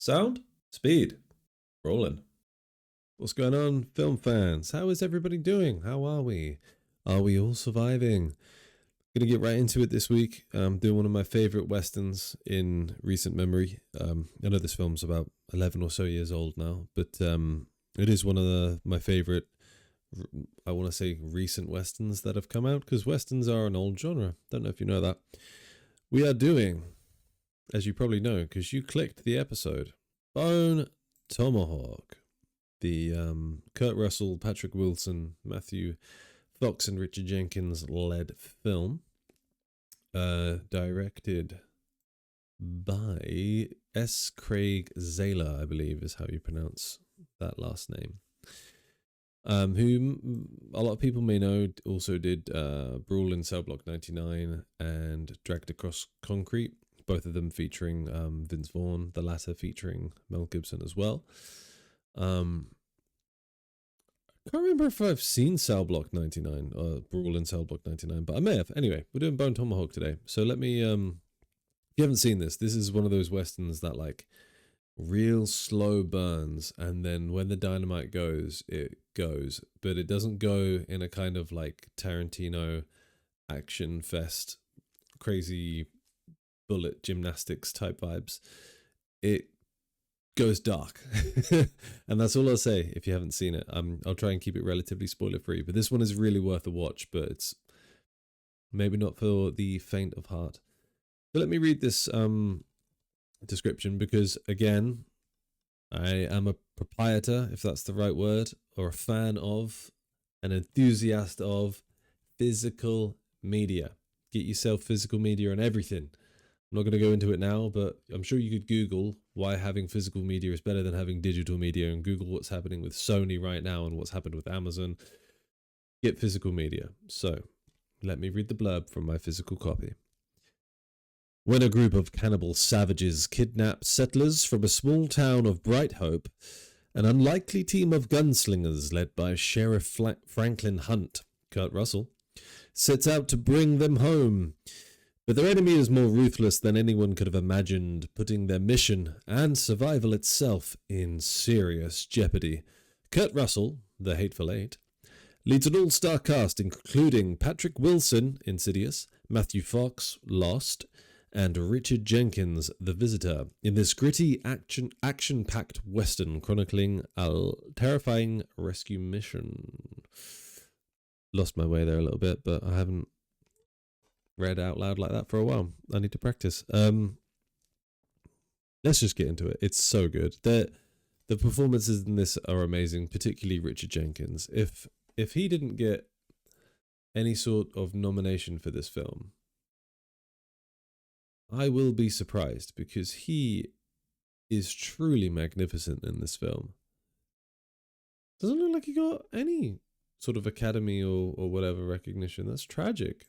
Sound? Speed. Rolling. What's going on, film fans? How is everybody doing? How are we? Are we all surviving? Gonna get right into it this week. Doing one of my favorite westerns in recent memory. I know this film's about 11 or so years old now, but it is one of my favorite, I want to say, recent westerns that have come out, because westerns are an old genre. Don't know if you know that. We are doing, as you probably know, because you clicked the episode, Bone Tomahawk, the Kurt Russell, Patrick Wilson, Matthew Fox and Richard Jenkins led film, directed by S. Craig Zahler, I believe is how you pronounce that last name, who a lot of people may know also did Brawl in Cell Block 99 and Dragged Across Concrete, both of them featuring Vince Vaughn, the latter featuring Mel Gibson as well. I can't remember if I've seen Cell Block 99 or Brawl in Cell Block 99, but I may have. Anyway, we're doing Bone Tomahawk today. So let me, if you haven't seen this is one of those westerns that like real slow burns, and then when the dynamite goes, it goes, but it doesn't go in a kind of like Tarantino action fest, crazy bullet gymnastics type vibes. It goes dark. And that's all I'll say if you haven't seen it. I'll try and keep it relatively spoiler free, but this one is really worth a watch, but it's maybe not for the faint of heart. But let me read this description, because again, I am a proprietor, if that's the right word, or a fan of, an enthusiast of physical media. Get yourself physical media and everything. I'm not going to go into it now, but I'm sure you could Google why having physical media is better than having digital media, and Google what's happening with Sony right now and what's happened with Amazon. Get physical media. So, let me read the blurb from my physical copy. When a group of cannibal savages kidnap settlers from a small town of Bright Hope, an unlikely team of gunslingers led by Sheriff Franklin Hunt, Kurt Russell, sets out to bring them home. But their enemy is more ruthless than anyone could have imagined, putting their mission and survival itself in serious jeopardy. Kurt Russell, the Hateful Eight, leads an all-star cast including Patrick Wilson, Insidious, Matthew Fox, Lost, and Richard Jenkins, The Visitor, in this gritty, action-packed western chronicling a terrifying rescue mission. Lost my way there a little bit, but I haven't read out loud like that for a while. I need to practice. Let's just get into it. It's so good. The performances in this are amazing, particularly Richard Jenkins. If he didn't get any sort of nomination for this film, I will be surprised, because he is truly magnificent in this film. Doesn't look like he got any sort of Academy or whatever recognition. That's tragic.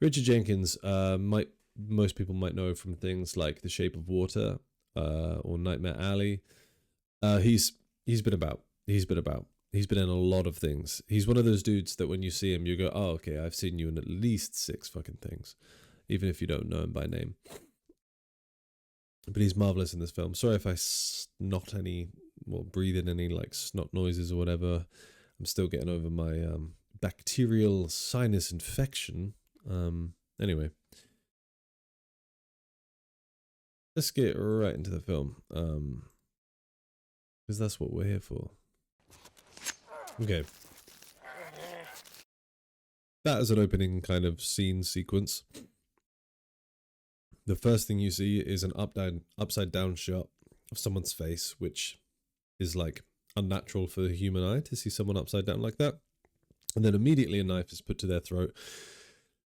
Richard Jenkins, most people might know from things like The Shape of Water or Nightmare Alley. He's been about. He's been in a lot of things. He's one of those dudes that when you see him, you go, "Oh, okay, I've seen you in at least 6 fucking things," even if you don't know him by name. But he's marvelous in this film. Sorry if I breathe in any like snot noises or whatever. I'm still getting over my bacterial sinus infection. Anyway, let's get right into the film, because that's what we're here for. Okay, that is an opening kind of scene sequence. The first thing you see is an upside down shot of someone's face, which is like unnatural for the human eye to see someone upside down like that. And then immediately a knife is put to their throat,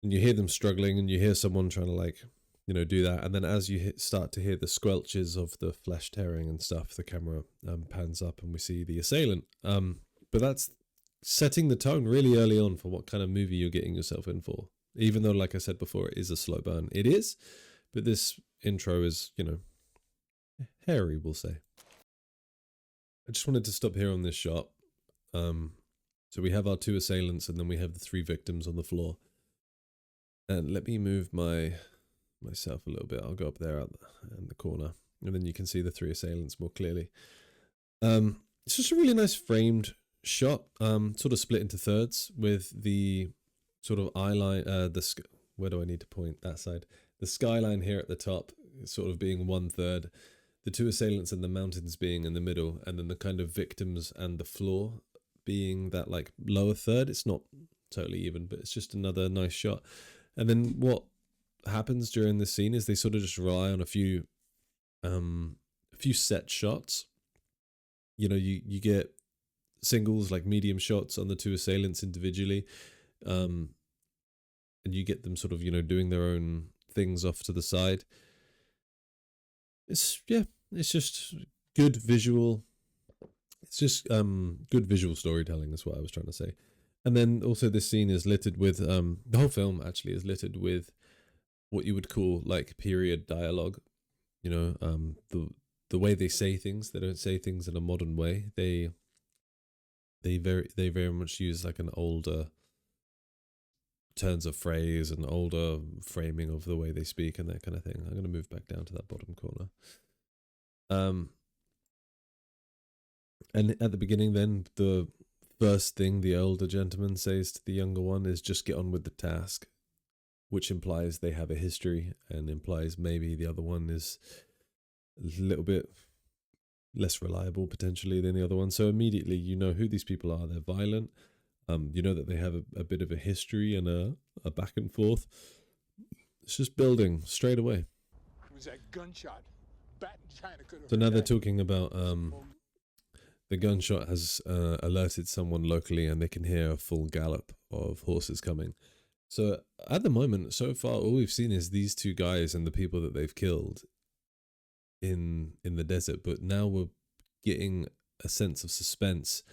and you hear them struggling, and you hear someone trying to like, do that. And then as you start to hear the squelches of the flesh tearing and stuff, the camera pans up and we see the assailant. But that's setting the tone really early on for what kind of movie you're getting yourself in for. Even though, like I said before, it is a slow burn. It is, but this intro is, hairy, we'll say. I just wanted to stop here on this shot. So we have our 2 assailants, and then we have the 3 victims on the floor. And let me move myself a little bit. I'll go up there in the corner. and then you can see the three assailants more clearly. It's just a really nice framed shot, sort of split into thirds with the sort of eye line, where do I need to point? That side. The skyline here at the top sort of being 1/3, the two assailants and the mountains being in the middle, and then the kind of victims and the floor being that like lower third. It's not totally even, but it's just another nice shot. And then what happens during this scene is they sort of just rely on a few set shots. You know, you get singles, like medium shots on the two assailants individually, and you get them sort of, you know, doing their own things off to the side. It's just good visual. It's just good visual storytelling is what I was trying to say. And then also this scene is littered with the whole film actually is littered with what you would call like period dialogue. You know, the way they say things. They don't say things in a modern way. They very much use like an older turns of phrase and older framing of the way they speak and that kind of thing. I'm going to move back down to that bottom corner. And at the beginning then, the first thing the older gentleman says to the younger one is just get on with the task, which implies they have a history and implies maybe the other one is a little bit less reliable potentially than the other one. So immediately you know who these people are. They're violent. You know that they have a bit of a history and a back and forth. It's just building straight away. It was that gunshot. Bat in China could have. So now they're talking about the gunshot has alerted someone locally and they can hear a full gallop of horses coming. So at the moment, so far, all we've seen is these two guys and the people that they've killed in the desert. But now we're getting a sense of suspense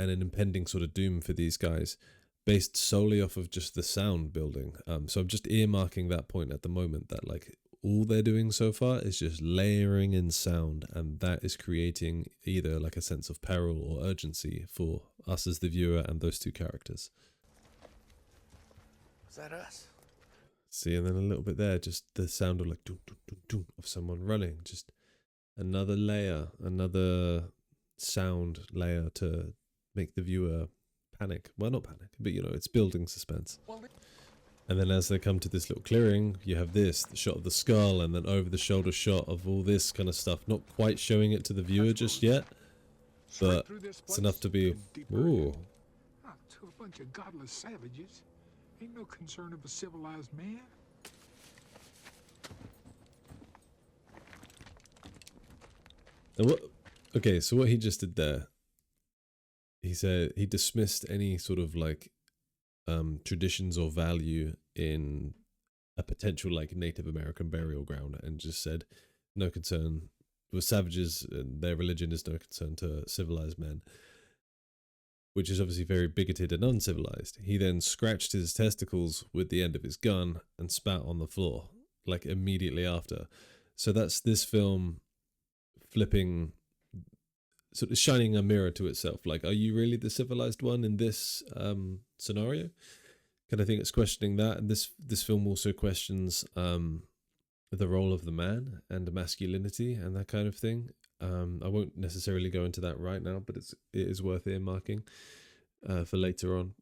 and an impending sort of doom for these guys based solely off of just the sound building. So I'm just earmarking that point at the moment that like all they're doing so far is just layering in sound, and that is creating either like a sense of peril or urgency for us as the viewer and those two characters. Was that us? See, and then a little bit there, just the sound of like doom, doom, doom, doom, of someone running. Just another layer, another sound layer to make the viewer panic. Well, not panic, but you know, it's building suspense. And then as they come to this little clearing, you have this, the shot of the skull, and then over the shoulder shot of all this kind of stuff. Not quite showing it to the viewer just yet, but it's enough to be, ooh. To a bunch of godless savages. Ain't no concern of a civilized man. And what? Okay, so what he just did there, he said he dismissed any sort of like traditions or value in a potential like Native American burial ground and just said no concern with savages and their religion is no concern to civilized men, which is obviously very bigoted and uncivilized. He then scratched his testicles with the end of his gun and spat on the floor like immediately after. So that's this film flipping, sort of shining a mirror to itself. Like, are you really the civilized one in this scenario? Kind of thing. It's questioning that, and this film also questions the role of the man and masculinity and that kind of thing. I won't necessarily go into that right now, but it is worth earmarking for later on.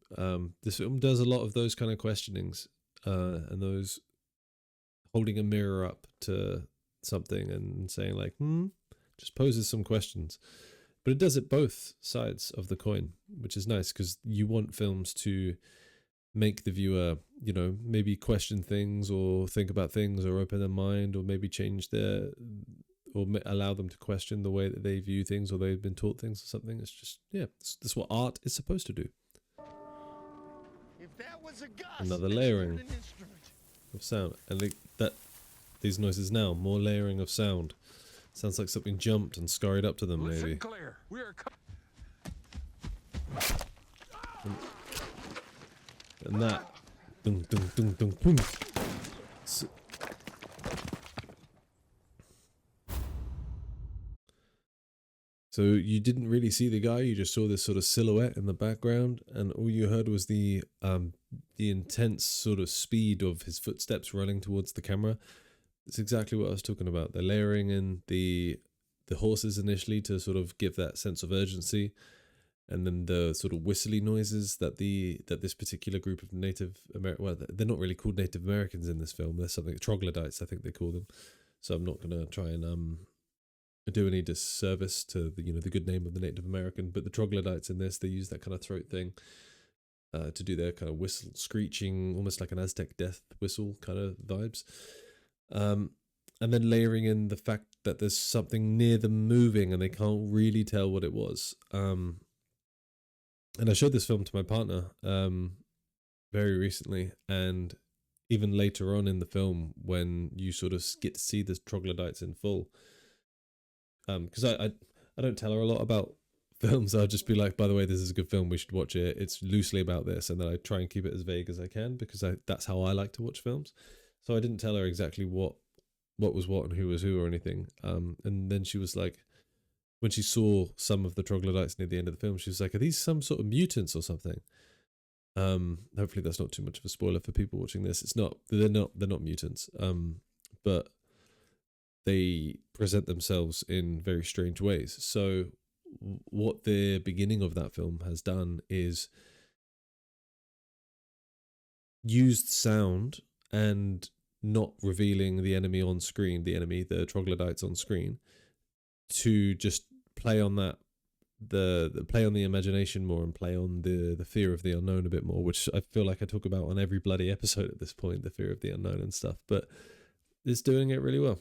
This film does a lot of those kind of questionings and those holding a mirror up to something and saying like, just poses some questions. But it does it both sides of the coin, which is nice because you want films to make the viewer, you know, maybe question things or think about things or open their mind or maybe change their, or allow them to question the way that they view things or they've been taught things or something. It's just, that's what art is supposed to do. If that was a gust, another layering of sound. And these noises now, more layering of sound. Sounds like something jumped and scurried up to them, maybe. Clear. We are And that. Dun, dun, dun, dun, boom. So you didn't really see the guy, you just saw this sort of silhouette in the background, and all you heard was the intense sort of speed of his footsteps running towards the camera. It's exactly what I was talking about. They're layering in the horses initially to sort of give that sense of urgency, and then the sort of whistly noises that this particular group of Native American, well, they're not really called Native Americans in this film. They're something troglodytes, I think they call them. So I'm not gonna try and do any disservice to the good name of the Native American, but the troglodytes in this, they use that kind of throat thing to do their kind of whistle screeching, almost like an Aztec death whistle kind of vibes. And then layering in the fact that there's something near them moving and they can't really tell what it was. And I showed this film to my partner very recently, and even later on in the film when you sort of get to see the troglodytes in full. Because I don't tell her a lot about films. I'll just be like, by the way, this is a good film, we should watch it. It's loosely about this, and then I try and keep it as vague as I can because that's how I like to watch films. So I didn't tell her exactly what was what and who was who or anything. And then she was like, when she saw some of the troglodytes near the end of the film, she was like, "Are these some sort of mutants or something?" Hopefully that's not too much of a spoiler for people watching this. It's not. They're not mutants. But they present themselves in very strange ways. So what the beginning of that film has done is used sound and not revealing the enemy on screen, the troglodytes on screen, to just play on that, the play on the imagination more and play on the fear of the unknown a bit more, which I feel like I talk about on every bloody episode at this point, the fear of the unknown and stuff, but it's doing it really well.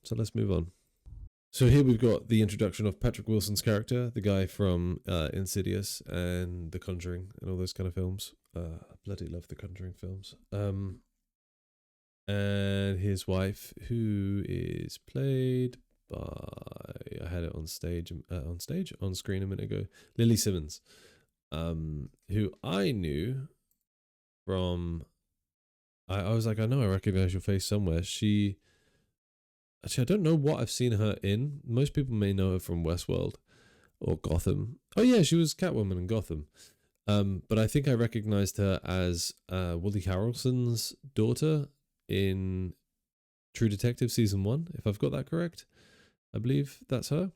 So let's move on. So here we've got the introduction of Patrick Wilson's character, the guy from Insidious and The Conjuring and all those kind of films. I bloody love The Conjuring films. And his wife, who is played by, I had it on screen a minute ago, Lily Simmons, who I knew from, I was like, I know I recognize your face somewhere. Actually, I don't know what I've seen her in. Most people may know her from Westworld or Gotham. Oh yeah, she was Catwoman in Gotham. But I think I recognized her as Woody Harrelson's daughter in True Detective season 1, if I've got that correct. I believe that's her.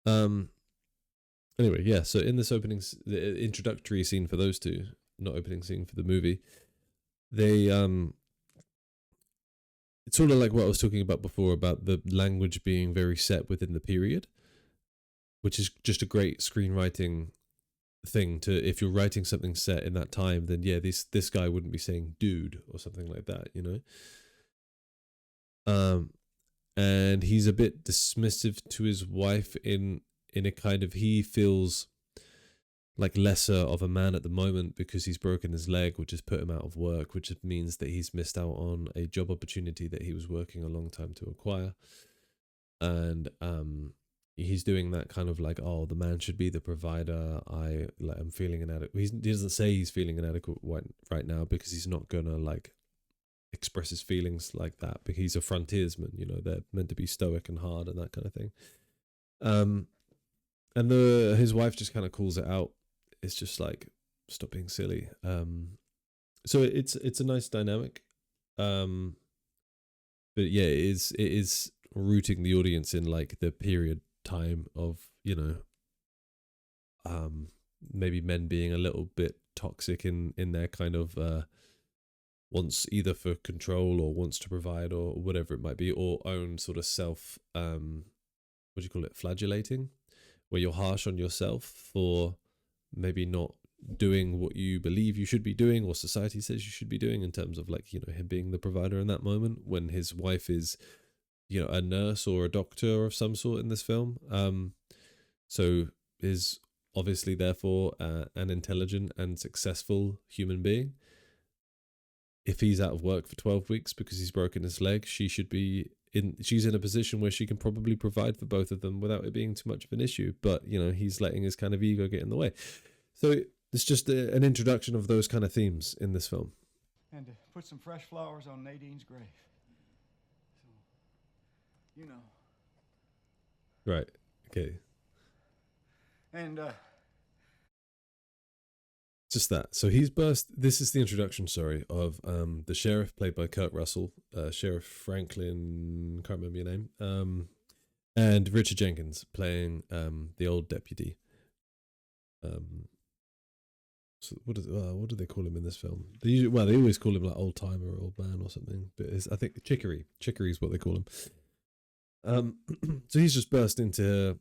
Anyway, yeah. So in this the introductory scene for those two, not opening scene for the movie, they it's sort of like what I was talking about before about the language being very set within the period, which is just a great screenwriting thing to, if you're writing something set in that time, then yeah, this guy wouldn't be saying dude or something like that, and he's a bit dismissive to his wife in a kind of, he feels like lesser of a man at the moment because he's broken his leg, which has put him out of work, which means that he's missed out on a job opportunity that he was working a long time to acquire. And he's doing that kind of like, oh, the man should be the provider. I'm feeling inadequate. He doesn't say he's feeling inadequate right now because he's not gonna like express his feelings like that because he's a frontiersman. They're meant to be stoic and hard and that kind of thing. And his wife just kind of calls it out. It's just like, stop being silly. So it's a nice dynamic. But yeah, it is rooting the audience in like the period time of, maybe men being a little bit toxic in their kind of wants either for control or wants to provide or whatever it might be, or own sort of self, what do you call it, flagellating, where you're harsh on yourself for maybe not doing what you believe you should be doing or society says you should be doing, in terms of like, him being the provider in that moment when his wife is, a nurse or a doctor of some sort in this film. So is obviously therefore an intelligent and successful human being. If he's out of work for 12 weeks because he's broken his leg, she's in a position where she can probably provide for both of them without it being too much of an issue. But, he's letting his kind of ego get in the way. So it's just an introduction of those kind of themes in this film. And to put some fresh flowers on Nadine's grave. So, Right. Okay. And, just that. So he's burst. This is the introduction, sorry, of the sheriff played by Kurt Russell, Sheriff Franklin. Can't remember your name. And Richard Jenkins playing the old deputy. So what do they call him in this film? They always call him like old timer or old man or something. But I think Chicory. Chicory is what they call him. So he's just burst into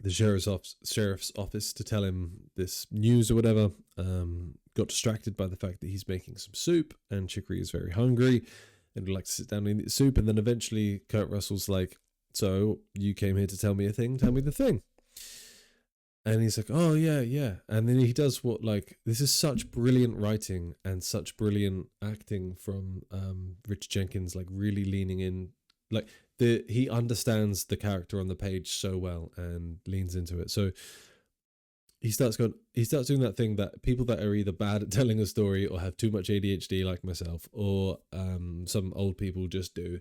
the sheriff's office to tell him this news or whatever. Got distracted by the fact that he's making some soup, and Chicory is very hungry and would like to sit down and eat soup. And then eventually Kurt Russell's like, "So you came here to tell me a thing? Tell me the thing." And he's like, "Oh yeah." And then he does what, like, this is such brilliant writing and such brilliant acting from Richard Jenkins, like really leaning in, like he understands the character on the page so well and leans into it. So he starts doing that thing that people that are either bad at telling a story or have too much ADHD, like myself, or some old people just do,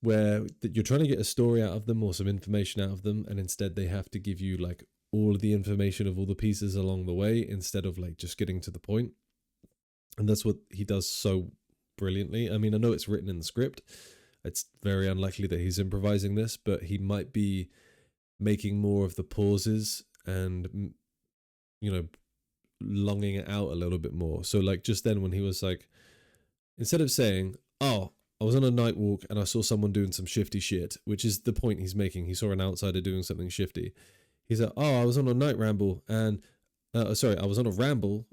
where you're trying to get a story out of them or some information out of them, and instead they have to give you like all of the information of all the pieces along the way instead of like just getting to the point. And that's what he does so brilliantly. I mean, I know it's written in the script. It's very unlikely that he's improvising this, but he might be making more of the pauses and, you know, longing it out a little bit more. So like just then when he was like, instead of saying, "Oh, I was on a night walk and I saw someone doing some shifty shit," which is the point he's making. He saw an outsider doing something shifty. He's like, "Oh, I was on a night ramble and, I was on a ramble."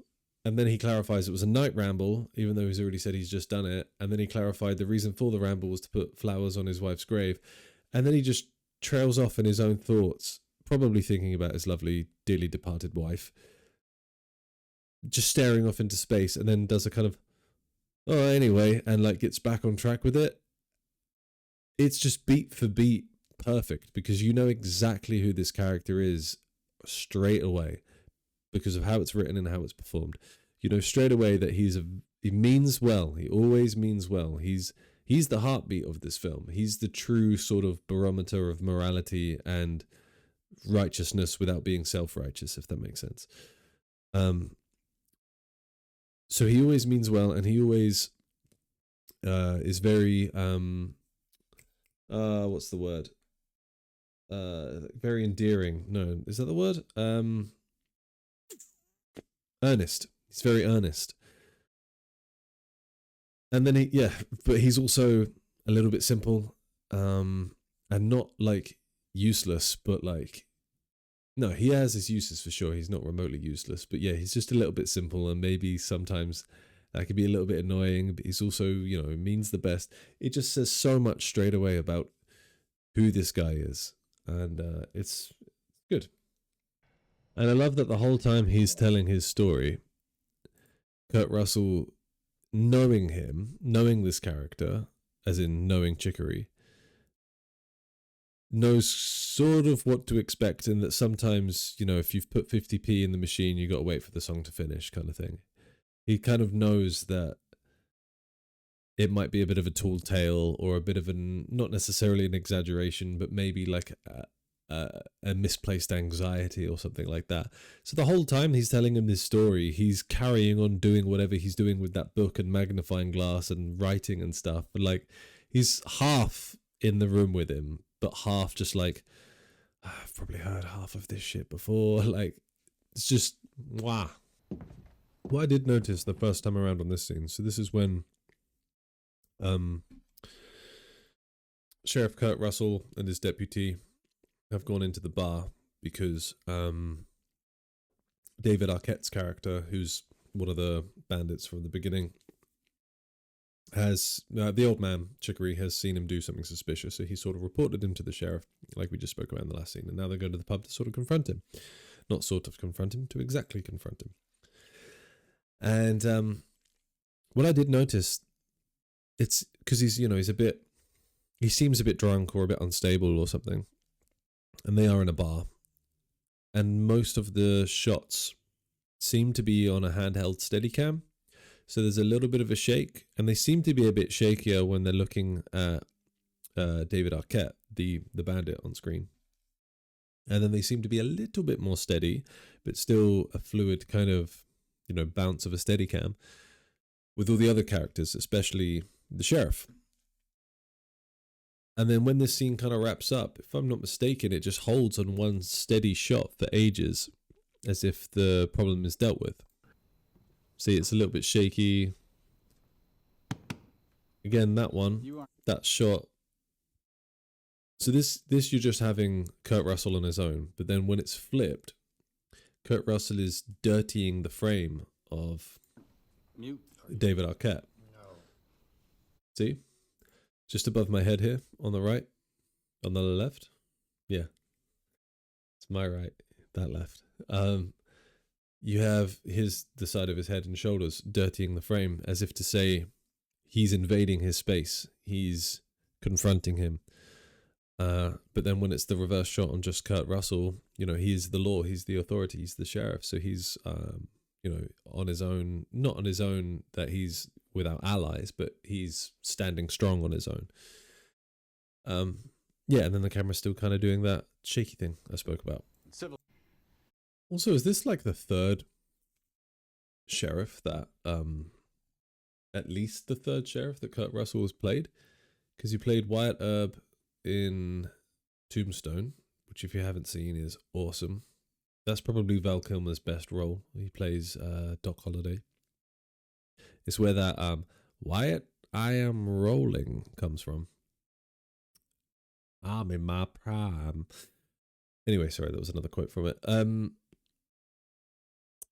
And then he clarifies it was a night ramble, even though he's already said he's just done it. And then he clarified the reason for the ramble was to put flowers on his wife's grave. And then he just trails off in his own thoughts, probably thinking about his lovely, dearly departed wife, just staring off into space, and then does a kind of, "Oh, anyway," and like gets back on track with it. It's just beat for beat perfect, because you know exactly who this character is straight away because of how it's written and how it's performed. You know straight away that he means well. He always means well. He's the heartbeat of this film. He's the true sort of barometer of morality and righteousness without being self-righteous, if that makes sense. So he always means well, and he always is very what's the word? Very endearing. No, is that the word? Earnest. He's very earnest. And then but he's also a little bit simple, and not like useless, but like, no, he has his uses for sure. He's not remotely useless, but yeah, he's just a little bit simple, and maybe sometimes that could be a little bit annoying, but he's also, you know, means the best. It just says so much straight away about who this guy is, and it's good. And I love that the whole time he's telling his story, Kurt Russell, knowing this character, as in knowing Chicory, knows sort of what to expect, and that sometimes, you know, if you've put 50p in the machine, you got to wait for the song to finish, kind of thing. He kind of knows that it might be a bit of a tall tale, or a bit of not necessarily an exaggeration, but maybe like a misplaced anxiety or something like that. So the whole time he's telling him this story, he's carrying on doing whatever he's doing with that book and magnifying glass and writing and stuff. But like, he's half in the room with him, but half just like, "I've probably heard half of this shit before." Like, it's just, wow. What I did notice the first time around on this scene, so this is when Sheriff Kurt Russell and his deputy have gone into the bar because David Arquette's character, who's one of the bandits from the beginning, has the old man Chicory has seen him do something suspicious, so he sort of reported him to the sheriff, like we just spoke about in the last scene, and now they're going to the pub to sort of confront him. Not sort of confront him, to exactly confront him. And what I did notice, it's because he's he seems a bit drunk or a bit unstable or something, and they are in a bar, and most of the shots seem to be on a handheld Steadicam, so there's a little bit of a shake, and they seem to be a bit shakier when they're looking at David Arquette, the bandit, on screen, and then they seem to be a little bit more steady, but still a fluid kind of bounce of a Steadicam with all the other characters, especially the sheriff. And then when this scene kind of wraps up, if I'm not mistaken, it just holds on one steady shot for ages, as if the problem is dealt with. See, it's a little bit shaky. Again, that shot. So this you're just having Kurt Russell on his own, but then when it's flipped, Kurt Russell is dirtying the frame of David Arquette. See? Just above my head here, on the right, on the left. Yeah. It's my right, that left. You have the side of his head and shoulders dirtying the frame, as if to say he's invading his space. He's confronting him. But then when it's the reverse shot on just Kurt Russell, he's the law, he's the authority, he's the sheriff. So he's, on his own, not on his own that he's without allies, but he's standing strong on his own. Yeah, and then the camera's still kind of doing that shaky thing I spoke about. Also, is this like the third sheriff that, at least the third sheriff that Kurt Russell has played? Because he played Wyatt Earp in Tombstone, which if you haven't seen is awesome. That's probably Val Kilmer's best role. He plays Doc Holliday. It's where that Wyatt, I am rolling comes from. I'm in my prime. Anyway, sorry, that was another quote from it.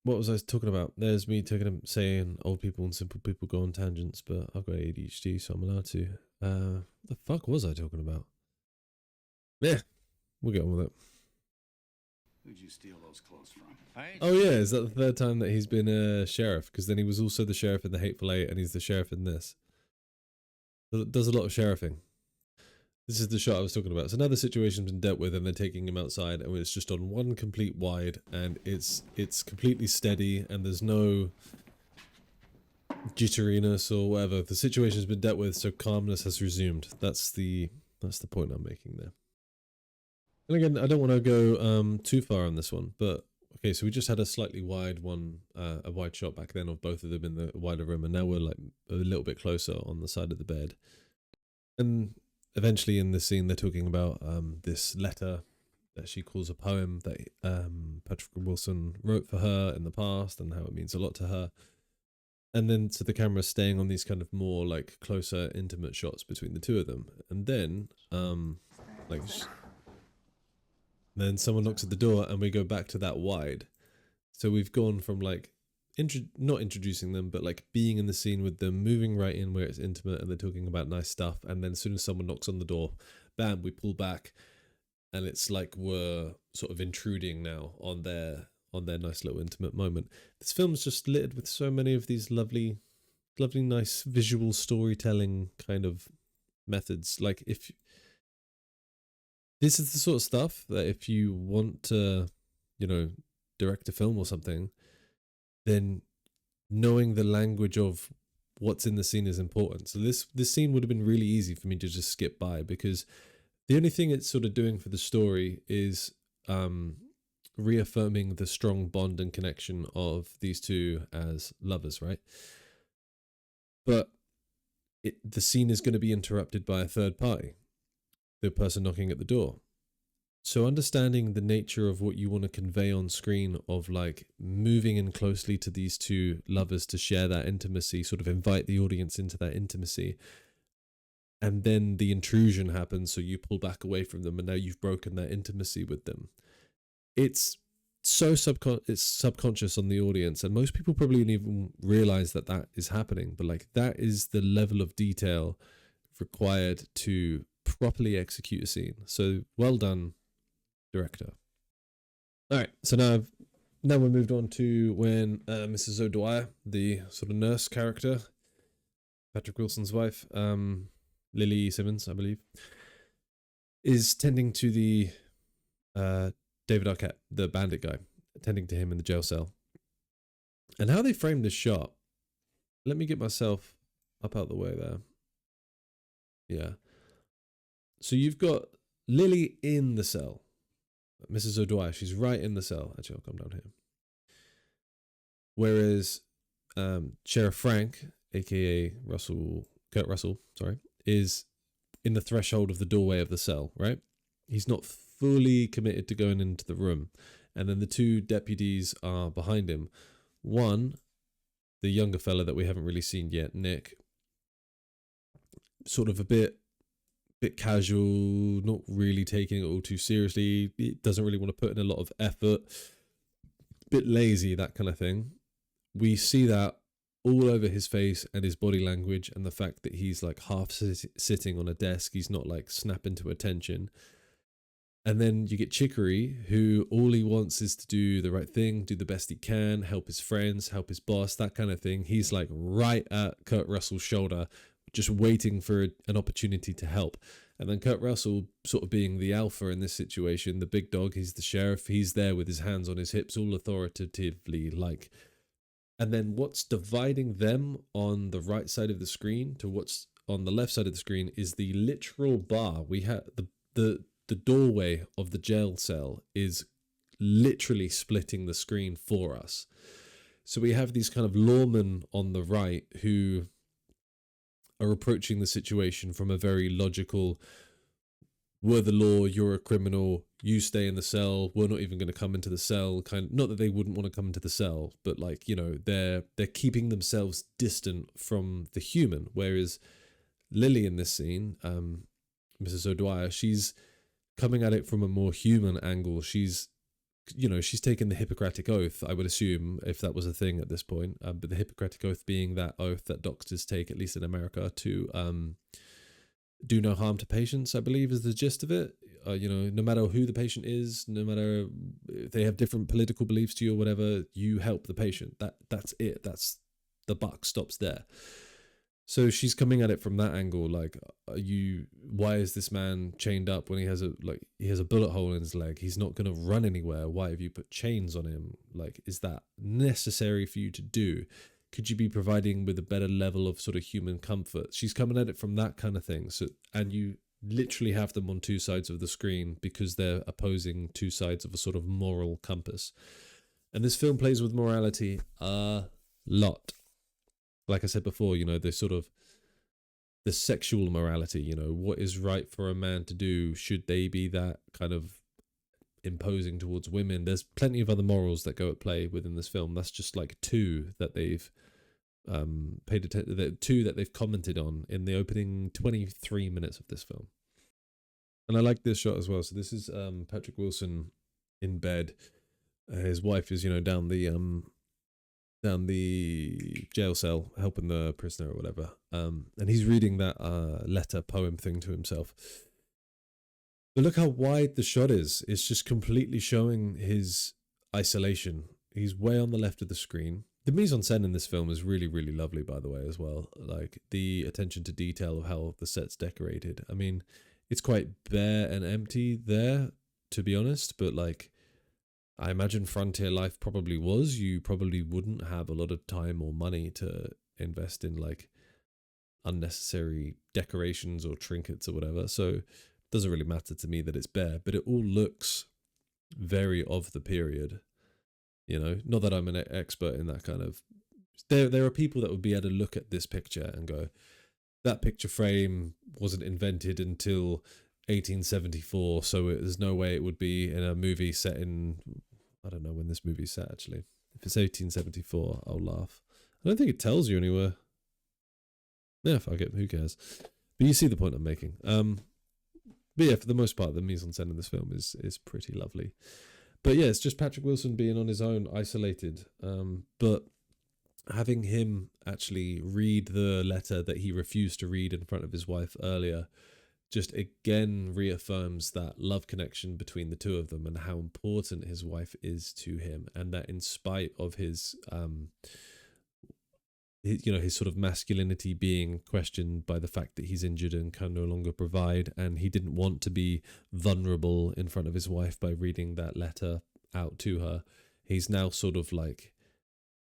What was I talking about? There's me saying old people and simple people go on tangents, but I've got ADHD, so I'm allowed to. What the fuck was I talking about? Yeah, we'll get on with it. Who'd you steal those clothes from? Oh yeah, is that the third time that he's been a sheriff? Because then he was also the sheriff in The Hateful Eight, and he's the sheriff in this. So it does a lot of sheriffing. This is the shot I was talking about. So now the situation's been dealt with, and they're taking him outside, and it's just on one complete wide, and it's completely steady, and there's no jitteriness or whatever. The situation's been dealt with, so calmness has resumed. That's the point I'm making there. And again, I don't want to go too far on this one, but okay, so we just had a slightly wide one, a wide shot back then of both of them in the wider room, and now we're like a little bit closer on the side of the bed. And eventually in this scene, they're talking about this letter that she calls a poem that Patrick Wilson wrote for her in the past, and how it means a lot to her. And then so the camera's staying on these kind of more like closer, intimate shots between the two of them, and then then someone knocks at the door, and we go back to that wide. So we've gone from like not introducing them, but like being in the scene with them, moving right in where it's intimate and they're talking about nice stuff, and then as soon as someone knocks on the door, bam, we pull back, and it's like we're sort of intruding now on their nice little intimate moment. This film's just littered with so many of these lovely nice visual storytelling kind of methods. Like, if this is the sort of stuff that if you want to, direct a film or something, then knowing the language of what's in the scene is important. So this scene would have been really easy for me to just skip by, because the only thing it's sort of doing for the story is reaffirming the strong bond and connection of these two as lovers, right? But the scene is going to be interrupted by a third party, the person knocking at the door. So understanding the nature of what you want to convey on screen, of like moving in closely to these two lovers to share that intimacy, sort of invite the audience into that intimacy, and then the intrusion happens, so you pull back away from them, and now you've broken that intimacy with them. It's so subconscious on the audience, and most people probably don't even realize that is happening, but like that is the level of detail required to properly execute a scene. So well done, director. All right, so now we're moved on to when Mrs. O'Dwyer, the sort of nurse character, Patrick Wilson's wife, Lily Simmons, I believe, is tending to the David Arquette, the bandit guy, tending to him in the jail cell. And how they framed this shot, let me get myself up out the way there. Yeah. So you've got Lily in the cell. Mrs. O'Dwyer, she's right in the cell. Actually, I'll come down here. Whereas Sheriff Frank, aka Kurt Russell, sorry, is in the threshold of the doorway of the cell, right? He's not fully committed to going into the room. And then the two deputies are behind him. One, the younger fella that we haven't really seen yet, Nick, sort of a bit casual, not really taking it all too seriously. He doesn't really want to put in a lot of effort. Bit lazy, that kind of thing. We see that all over his face and his body language, and the fact that he's like half sitting on a desk. He's not like snapping to attention. And then you get Chicory, who all he wants is to do the right thing, do the best he can, help his friends, help his boss, that kind of thing. He's like right at Kurt Russell's shoulder, just waiting for an opportunity to help. And then Kurt Russell, sort of being the alpha in this situation, the big dog, he's the sheriff, he's there with his hands on his hips, all authoritatively, like. And then what's dividing them on the right side of the screen to what's on the left side of the screen is the literal bar. We have the doorway of the jail cell is literally splitting the screen for us. So we have these kind of lawmen on the right who are approaching the situation from a very logical, we're the law, you're a criminal, you stay in the cell, we're not even going to come into the cell, kind of, not that they wouldn't want to come into the cell, but like, you know, they're keeping themselves distant from the human. Whereas Lily in this scene, Mrs. O'Dwyer, she's coming at it from a more human angle. She's taken the Hippocratic Oath, I would assume, if that was a thing at this point. But the Hippocratic Oath being that oath that doctors take, at least in America, to do no harm to patients, I believe, is the gist of it. No matter who the patient is, no matter if they have different political beliefs to you or whatever, you help the patient. That's it. That's the buck stops there. So she's coming at it from that angle, like, why is this man chained up when he has a bullet hole in his leg? He's not going to run anywhere. Why have you put chains on him? Like, is that necessary for you to do? Could you be providing with a better level of sort of human comfort? She's coming at it from that kind of thing. So, and you literally have them on two sides of the screen because they're opposing two sides of a sort of moral compass. And this film plays with morality a lot. Like I said before, the sexual morality, what is right for a man to do? Should they be that kind of imposing towards women? There's plenty of other morals that go at play within this film. That's just like two that they've paid attention, two that they've commented on in the opening 23 minutes of this film. And I like this shot as well. So this is Patrick Wilson in bed. His wife is, down the jail cell helping the prisoner or whatever, and he's reading that letter poem thing to himself. But look how wide the shot is. It's just completely showing his isolation. He's way on the left of the screen. The mise-en-scène in this film is really, really lovely, by the way, as well. Like the attention to detail of how the set's decorated. I mean, it's quite bare and empty there, to be honest, but like, I imagine frontier life probably was. You probably wouldn't have a lot of time or money to invest in like unnecessary decorations or trinkets or whatever. So it doesn't really matter to me that it's bare, but it all looks very of the period. Not that I'm an expert in that kind of. There are people that would be able to look at this picture and go, that picture frame wasn't invented until 1874, so there's no way it would be in a movie set in, I don't know when this movie's set actually. If it's 1874, I'll laugh. I don't think it tells you anywhere. Yeah, fuck it, who cares? But you see the point I'm making. But yeah, for the most part, the mise-en-scène in this film is pretty lovely. But yeah, it's just Patrick Wilson being on his own, isolated. But having him actually read the letter that he refused to read in front of his wife earlier just again reaffirms that love connection between the two of them and how important his wife is to him, and that in spite of his sort of masculinity being questioned by the fact that he's injured and can no longer provide, and he didn't want to be vulnerable in front of his wife by reading that letter out to her, he's now sort of like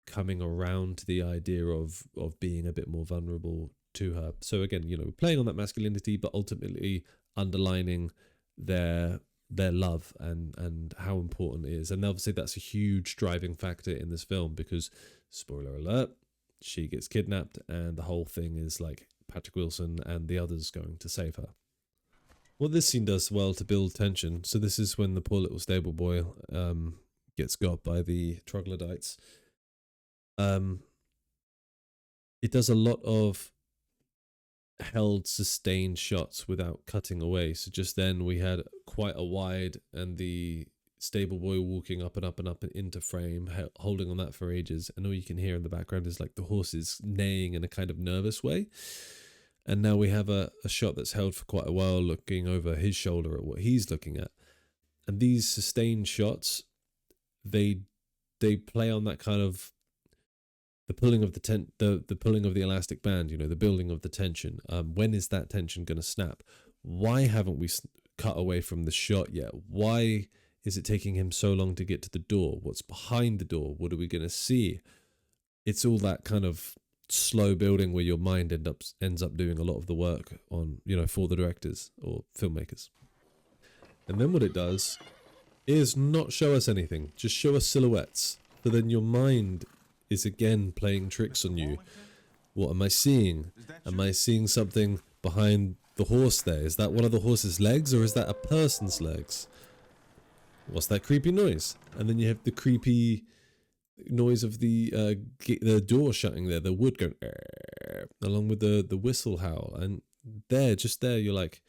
coming around to the idea of being a bit more vulnerable to her. So again, playing on that masculinity, but ultimately underlining their their love and how important it is. And obviously that's a huge driving factor in this film because, spoiler alert, she gets kidnapped and the whole thing is like Patrick Wilson and the others going to save her. What this scene does well to build tension, so this is when the poor little stable boy gets got by the troglodytes. It does a lot of held sustained shots without cutting away. So just then we had quite a wide and the stable boy walking up and up and up and into frame, holding on that for ages, and all you can hear in the background is like the horses neighing in a kind of nervous way. And now we have a shot that's held for quite a while, looking over his shoulder at what he's looking at. And these sustained shots, they play on that kind of the pulling of the pulling of the elastic band, you know, the building of the tension. When is that tension going to snap? Why haven't we cut away from the shot yet? Why is it taking him so long to get to the door? What's behind the door? What are we going to see? It's all that kind of slow building where your mind ends up doing a lot of the work on, you know, for the directors or filmmakers. And then what it does is not show us anything, just show us silhouettes. So then your mind is again playing tricks on you. What am I seeing? Am I seeing something behind the horse there? Is that one of the horse's legs or is that a person's legs? What's that creepy noise? And then you have the creepy noise of the door shutting there, the wood going along with the whistle howl. And just there, you're like,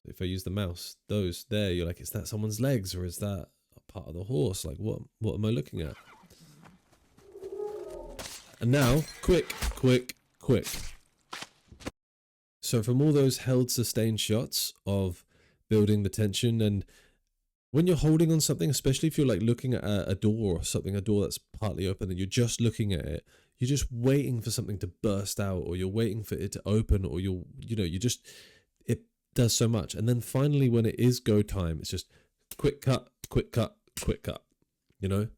if I use the mouse, you're like, is that someone's legs or is that a part of the horse? Like, what am I looking at? And now, quick. So from all those held sustained shots of building the tension, and when you're holding on something, especially if you're like looking at a door or something, a door that's partly open and you're just looking at it, you're just waiting for something to burst out, or you're waiting for it to open, or it does so much. And then finally when it is go time, it's just quick cut, you know?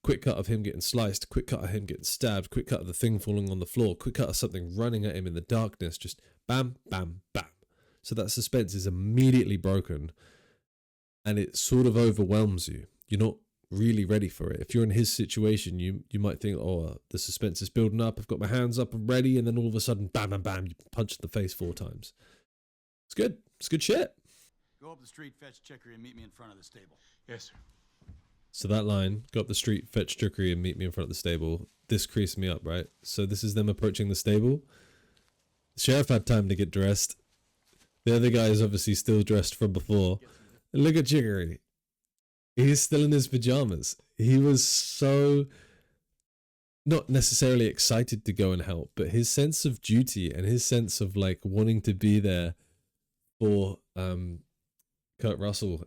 Quick cut of him getting sliced, quick cut of him getting stabbed, quick cut of the thing falling on the floor, quick cut of something running at him in the darkness, just bam, bam, bam. So that suspense is immediately broken and it sort of overwhelms you. You're not really ready for it. If you're in his situation, you might think, oh, the suspense is building up, I've got my hands up, I'm ready, and then all of a sudden, bam, bam, bam, you punch in the face 4 times. It's good. It's good shit. Go up the street, fetch Chicory, and meet me in front of the stable. Yes, sir. So that line, go up the street, fetch Chicory, and meet me in front of the stable, this creased me up, right? So this is them approaching the stable. The sheriff had time to get dressed. The other guy is obviously still dressed from before. And look at Chicory. He's still in his pajamas. He was so not necessarily excited to go and help, but his sense of duty and his sense of like wanting to be there for Kurt Russell.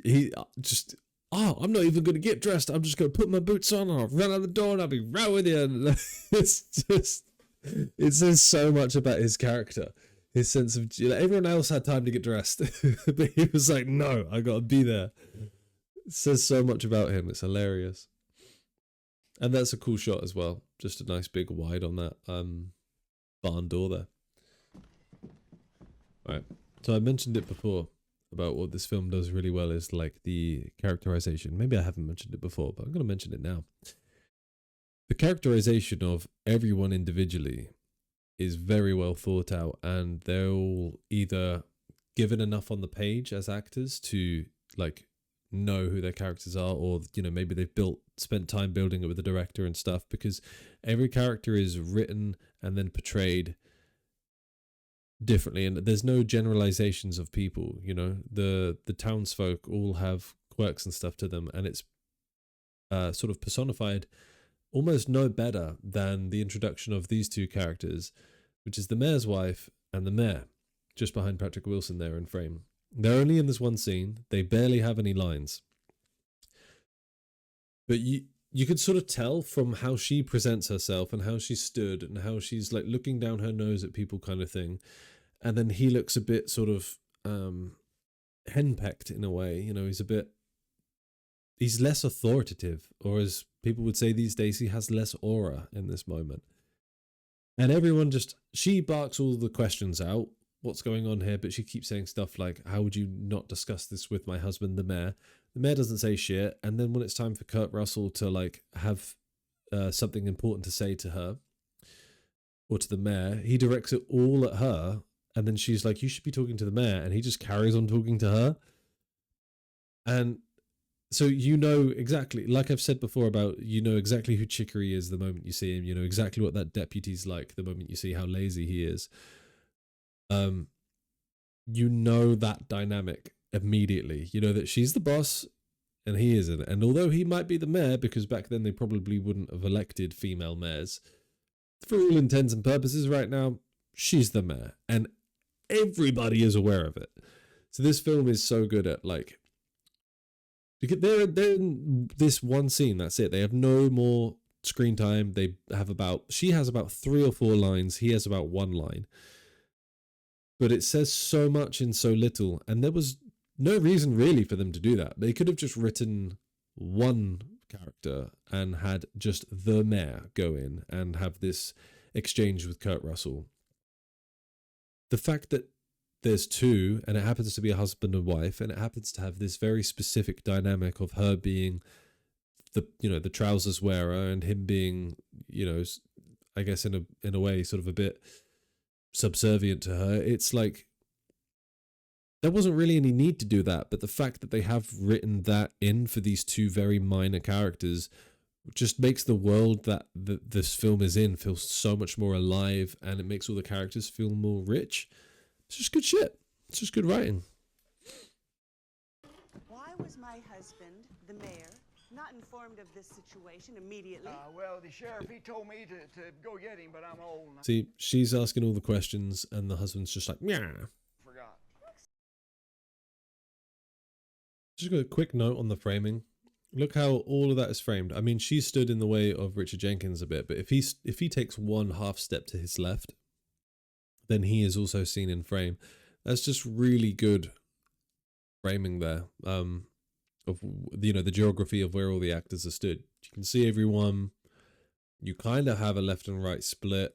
He just, I'm not even going to get dressed. I'm just going to put my boots on and I'll run out the door and I'll be right with you. And it's just, it says so much about his character, his sense of, everyone else had time to get dressed, but he was like, no, I got to be there. It says so much about him. It's hilarious. And that's a cool shot as well. Just a nice big wide on that barn door there. All right. So I mentioned it before about what this film does really well is like the characterization. Maybe I haven't mentioned it before, but I'm going to mention it now. The characterization of everyone individually is very well thought out, and they're all either given enough on the page as actors to like know who their characters are, or maybe they've spent time building it with the director and stuff, because every character is written and then portrayed differently, and there's no generalizations of people. The townsfolk all have quirks and stuff to them, and it's sort of personified almost no better than the introduction of these two characters, which is the mayor's wife and the mayor, just behind Patrick Wilson there in frame. They're only in this one scene. They barely have any lines, but you could sort of tell from how she presents herself and how she stood and how she's like looking down her nose at people kind of thing. And then he looks a bit sort of henpecked in a way. He's less authoritative, or as people would say these days, he has less aura in this moment. And everyone she barks all the questions out what's going on here, but she keeps saying stuff like, how would you not discuss this with my husband, the mayor? The mayor doesn't say shit. And then when it's time for Kurt Russell to like have something important to say to her or to the mayor, he directs it all at her. And then she's like, you should be talking to the mayor. And he just carries on talking to her. And so you know exactly, like I've said before about, you know exactly who Chicory is the moment you see him. You know exactly what that deputy's like the moment you see how lazy he is. You know that dynamic immediately. You know that she's the boss and he isn't. And although he might be the mayor, because back then they probably wouldn't have elected female mayors, for all intents and purposes right now, she's the mayor. And everybody is aware of it. So this film is so good at like, because they're in this one scene, that's it. They have no more screen time. She has about 3 or 4 lines. He has about 1 line. But it says so much in so little. And there was no reason really for them to do that. They could have just written one character and had just the mayor go in and have this exchange with Kurt Russell. The fact that there's 2 and it happens to be a husband and wife, and it happens to have this very specific dynamic of her being the trousers wearer and him being, I guess in a way sort of a bit subservient to her. It's like there wasn't really any need to do that, but the fact that they have written that in for these 2 very minor characters just makes the world that this film is in feel so much more alive, and it makes all the characters feel more rich. It's just good shit. It's just good writing. Why was my husband, the mayor, not informed of this situation immediately? Well, the sheriff, he told me to go get him, but I'm old. See, she's asking all the questions, and the husband's just like, yeah. Forgot. Just got a quick note on the framing. Look how all of that is framed. I mean, she stood in the way of Richard Jenkins a bit, but if he takes 1 half step to his left, then he is also seen in frame. That's just really good framing there. Of the geography of where all the actors are stood. You can see everyone. You kind of have a left and right split,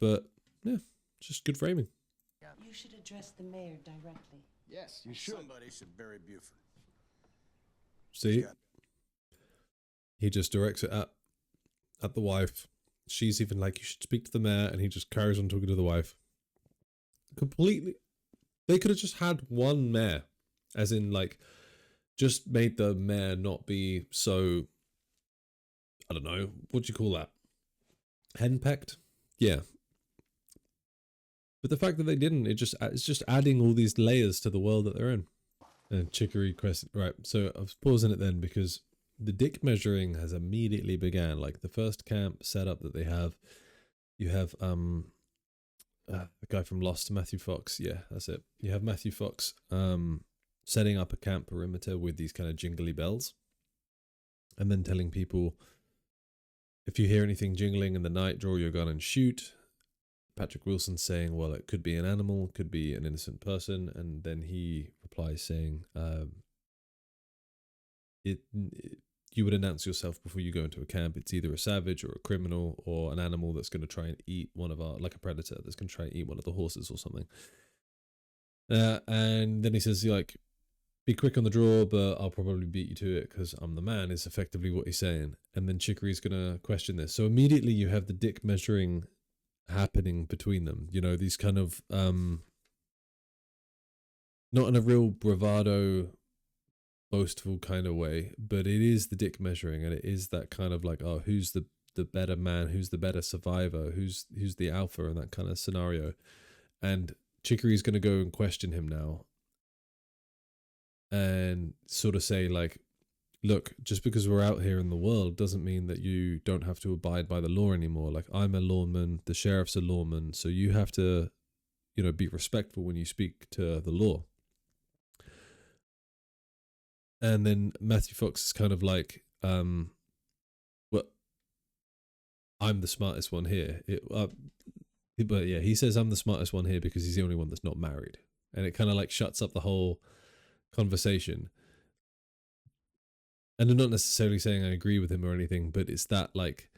but yeah, just good framing. You should address the mayor directly. Yes, you should. Somebody should bury Buford. See, he just directs it at the wife. She's even like, you should speak to the mayor, and he just carries on talking to the wife. Completely. They could have just had 1 mayor, as in like, just made the mayor not be so, I don't know, what do you call that? Henpecked? Yeah. But the fact that they didn't, it's just adding all these layers to the world that they're in. And Chicory question, right? So I was pausing it then because the dick measuring has immediately began. Like the first camp setup that they have, you have the guy from Lost, Matthew Fox. Yeah, that's it. You have Matthew Fox setting up a camp perimeter with these kind of jingly bells, and then telling people, if you hear anything jingling in the night, draw your gun and shoot. Patrick Wilson saying, well, it could be an animal, could be an innocent person, and then he replies saying, you would announce yourself before you go into a camp. It's either a savage or a criminal or an animal that's going to try and eat one of our, like a predator that's going to try and eat one of the horses or something. And then he says, like, be quick on the draw, but I'll probably beat you to it because I'm the man, is effectively what he's saying. And then Chicory's going to question this. So immediately you have the dick measuring happening between them, these kind of not in a real bravado boastful kind of way, but it is the dick measuring, and it is that kind of like, oh, who's the better man, who's the better survivor, who's the alpha in that kind of scenario. And Chicory's going to go and question him now and sort of say like, look, just because we're out here in the world doesn't mean that you don't have to abide by the law anymore. Like, I'm a lawman, the sheriff's a lawman, so you have to, be respectful when you speak to the law. And then Matthew Fox is kind of like, well, I'm the smartest one here. But yeah, he says I'm the smartest one here because he's the only one that's not married. And it kind of like shuts up the whole conversation. And I'm not necessarily saying I agree with him or anything, but it's that like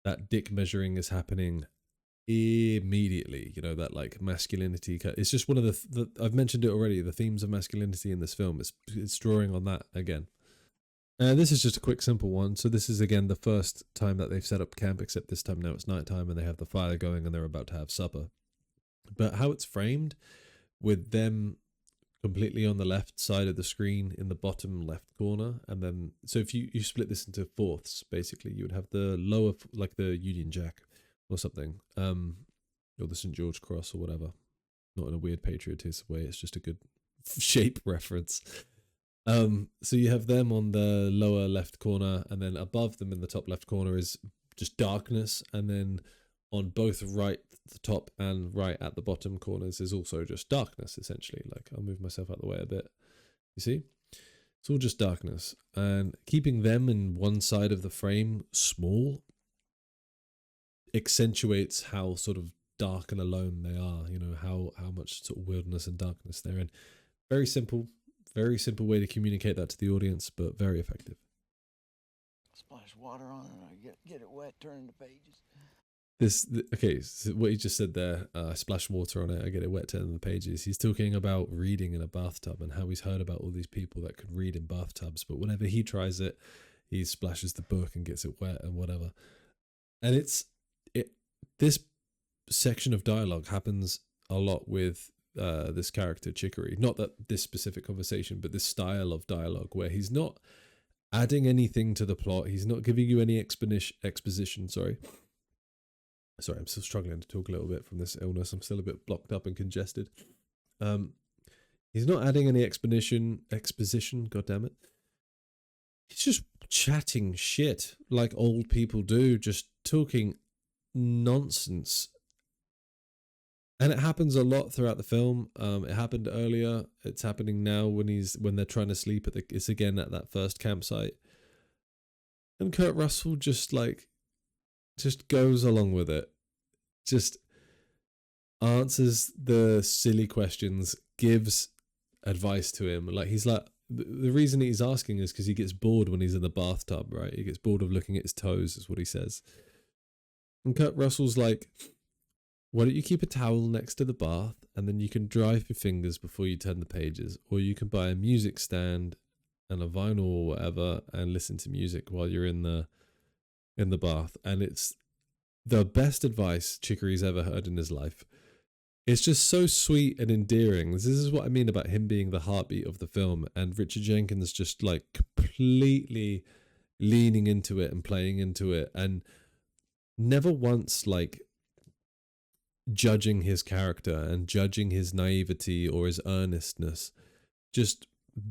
that dick measuring is happening immediately, you know, that like masculinity. It's just one of the I've mentioned it already, the themes of masculinity in this film. It's drawing on that again. This is just a quick, simple one. So this is, again, the first time that they've set up camp, except this time now it's nighttime and they have the fire going and they're about to have supper. But how it's framed, with them completely on the left side of the screen in the bottom left corner, and then, so if you split this into fourths, basically, you would have the lower, like the Union Jack or something, or the St. George Cross or whatever. Not in a weird patriotist way, it's just a good shape reference. So you have them on the lower left corner, and then above them in the top left corner is just darkness, and then on both right the top and right at the bottom corners is also just darkness, essentially. Like, I'll move myself out of the way a bit. You see? It's all just darkness. And keeping them in one side of the frame small accentuates how sort of dark and alone they are, you know, how much sort of wilderness and darkness they're in. Very simple way to communicate that to the audience, but very effective. Splash water on it, I get it wet, turn the pages. Okay, so what he just said there, I splash water on it, I get it wet, turn the pages. He's talking about reading in a bathtub and how he's heard about all these people that could read in bathtubs, but whenever he tries it, he splashes the book and gets it wet and whatever. And this section of dialogue happens a lot with this character Chicory. Not that this specific conversation, but this style of dialogue where he's not adding anything to the plot. He's not giving you any exposition. Sorry, I'm still struggling to talk a little bit from this illness. I'm still a bit blocked up and congested. He's not adding any exposition. God damn it. He's just chatting shit like old people do, just talking nonsense. And it happens a lot throughout the film. It happened earlier. It's happening now when they're trying to sleep it's again at that first campsite. And Kurt Russell just goes along with it. Just answers the silly questions, gives advice to him. Like, he's like, the reason he's asking is because he gets bored when he's in the bathtub, right? He gets bored of looking at his toes, is what he says. And Kurt Russell's like, why don't you keep a towel next to the bath and then you can dry your fingers before you turn the pages, or you can buy a music stand and a vinyl or whatever and listen to music while you're in the bath. And it's the best advice Chicory's ever heard in his life. It's just so sweet and endearing. This is what I mean about him being the heartbeat of the film, and Richard Jenkins just like completely leaning into it and playing into it, and never once like judging his character and judging his naivety or his earnestness, just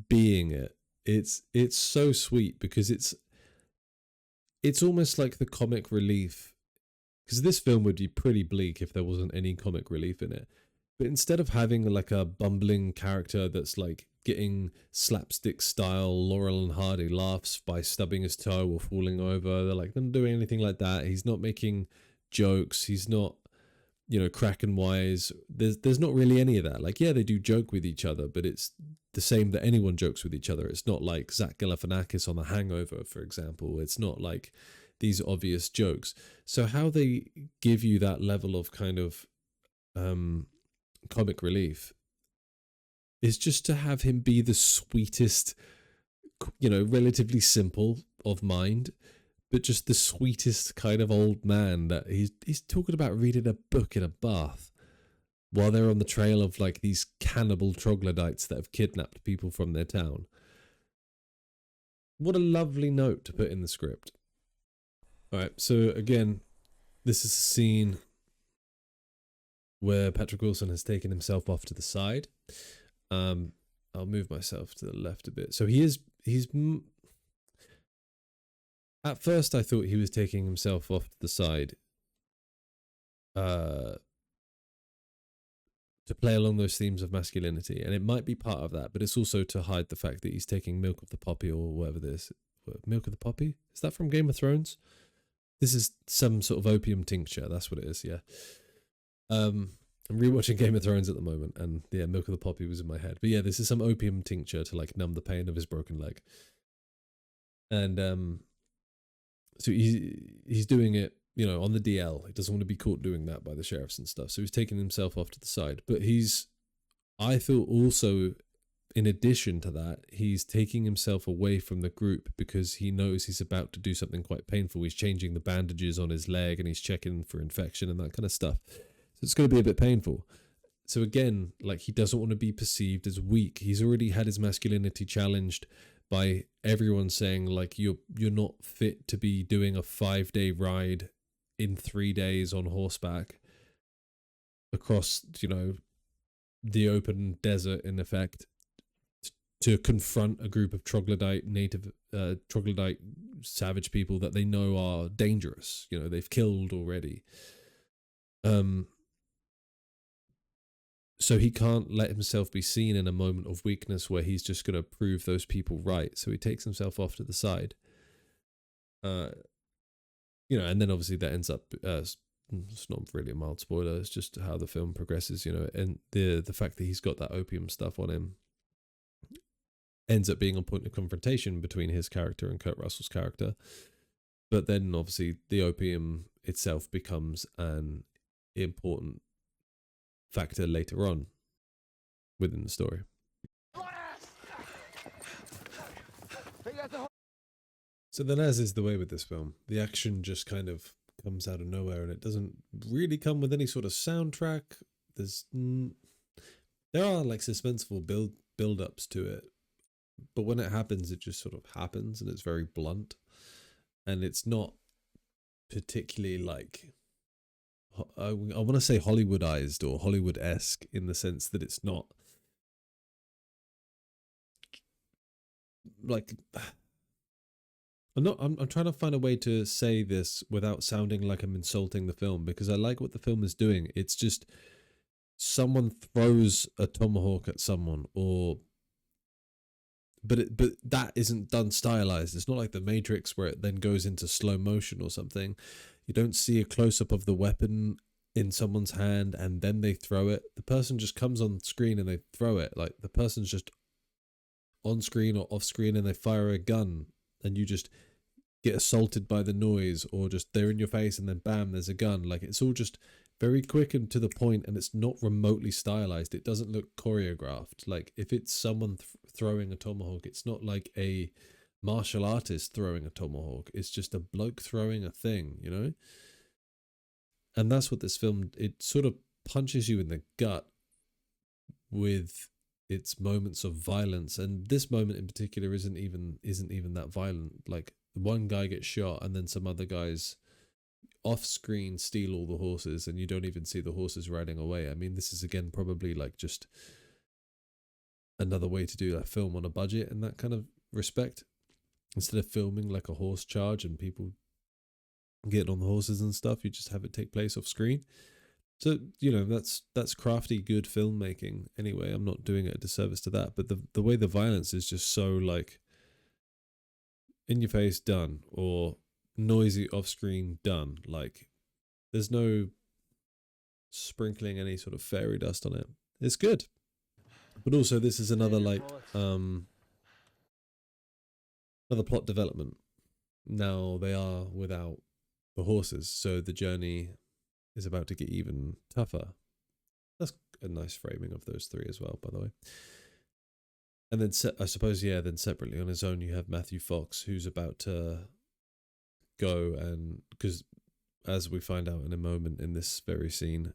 being it. It's so sweet because it's almost like the comic relief, because this film would be pretty bleak if there wasn't any comic relief in it. But instead of having like a bumbling character that's like getting slapstick style Laurel and Hardy laughs by stubbing his toe or falling over, they're not doing anything like that. He's not making jokes. He's not, cracking wise. There's not really any of that. Like, yeah, they do joke with each other, but it's the same that anyone jokes with each other. It's not like Zach Galifianakis on The Hangover, for example. It's not like these obvious jokes. So how they give you that level of kind of comic relief is just to have him be the sweetest, relatively simple of mind, but just the sweetest kind of old man that he's talking about reading a book in a bath while they're on the trail of like these cannibal troglodytes that have kidnapped people from their town. What a lovely note to put in the script. All right, so again, this is a scene where Patrick Wilson has taken himself off to the side. I'll move myself to the left a bit. So he's at first I thought he was taking himself off to the side to play along those themes of masculinity, and it might be part of that, but it's also to hide the fact that he's taking milk of the poppy or whatever this. Milk of the poppy? Is that from Game of Thrones? This is some sort of opium tincture. That's what it is, yeah. I'm rewatching Game of Thrones at the moment, and yeah, milk of the poppy was in my head. But yeah, this is some opium tincture to like numb the pain of his broken leg. And so he's doing it you know, on the DL. He doesn't want to be caught doing that by the sheriffs and stuff. So he's taking himself off to the side. But I feel also, in addition to that, he's taking himself away from the group because he knows he's about to do something quite painful. He's changing the bandages on his leg and he's checking for infection and that kind of stuff. So it's going to be a bit painful. So again, like, he doesn't want to be perceived as weak. He's already had his masculinity challenged by everyone saying, like, you're not fit to be doing a 5-day ride in 3 days on horseback across, you know, the open desert, in effect, to confront a group of troglodyte savage people that they know are dangerous. You know, they've killed already. So he can't let himself be seen in a moment of weakness where he's just going to prove those people right. So he takes himself off to the side. You know, and then obviously that ends up, it's not really a mild spoiler, it's just how the film progresses, you know, and the fact that he's got that opium stuff on him ends up being a point of confrontation between his character and Kurt Russell's character. But then obviously the opium itself becomes an important factor later on within the story. So then, as is the way with this film, the action just kind of comes out of nowhere, and it doesn't really come with any sort of soundtrack. There are like suspenseful build-ups to it, but when it happens, it just sort of happens, and it's very blunt, and it's not particularly like, I want to say Hollywoodized or Hollywood-esque, in the sense that it's not like, I'm trying to find a way to say this without sounding like I'm insulting the film, because I like what the film is doing. It's just someone throws a tomahawk at someone, but that isn't done stylized. It's not like The Matrix where it then goes into slow motion or something. You don't see a close-up of the weapon in someone's hand and then they throw it. The person just comes on screen and they throw it. Like, the person's just on screen or off screen and they fire a gun and you just get assaulted by the noise, or just they're in your face and then bam, there's a gun. Like, it's all just very quick and to the point, and it's not remotely stylized. It doesn't look choreographed. Like, if it's someone throwing a tomahawk, it's not like a martial artist throwing a tomahawk. It's just a bloke throwing a thing, you know? And that's what this film, it sort of punches you in the gut with its moments of violence. And this moment in particular isn't even that violent. Like, one guy gets shot and then some other guys off screen steal all the horses and you don't even see the horses riding away. I mean, this is again probably like just another way to do a film on a budget in that kind of respect. Instead of filming like a horse charge and people getting on the horses and stuff, you just have it take place off screen. So, you know, that's crafty, good filmmaking. Anyway, I'm not doing it a disservice to that, but the way the violence is just so like in your face, done, or noisy off screen, done. Like, there's no sprinkling any sort of fairy dust on it. It's good. But also this is another like another plot development. Now they are without the horses, so the journey is about to get even tougher. That's a nice framing of those three as well, by the way. And then I suppose, yeah, then separately on his own you have Matthew Fox, who's about to go, and because as we find out in a moment in this very scene,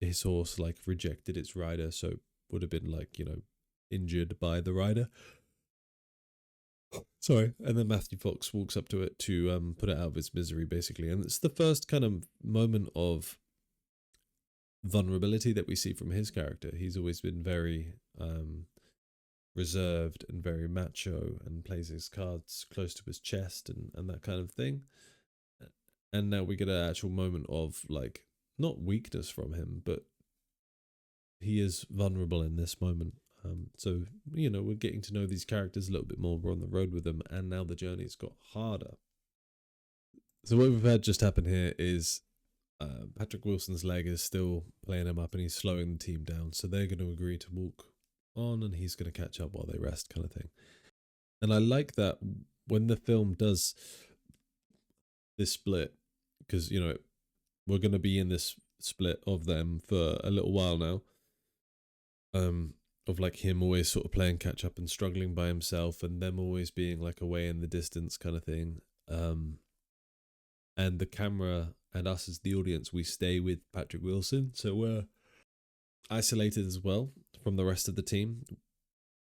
his horse like rejected its rider, so would have been like, you know, injured by the rider. Sorry. And then Matthew Fox walks up to it to put it out of its misery, basically. And it's the first kind of moment of vulnerability that we see from his character. He's always been very reserved and very macho and plays his cards close to his chest and that kind of thing. And now we get an actual moment of like, not weakness from him, but he is vulnerable in this moment. So, you know, we're getting to know these characters a little bit more. We're on the road with them, and now the journey's got harder. So what we've had just happen here is Patrick Wilson's leg is still playing him up, and he's slowing the team down. So they're going to agree to walk on, and he's going to catch up while they rest, kind of thing. And I like that when the film does this split, because we're going to be in this split of them for a little while now, of like him always sort of playing catch up and struggling by himself, and them always being like away in the distance kind of thing, and the camera and us as the audience, we stay with Patrick Wilson, so we're isolated as well from the rest of the team,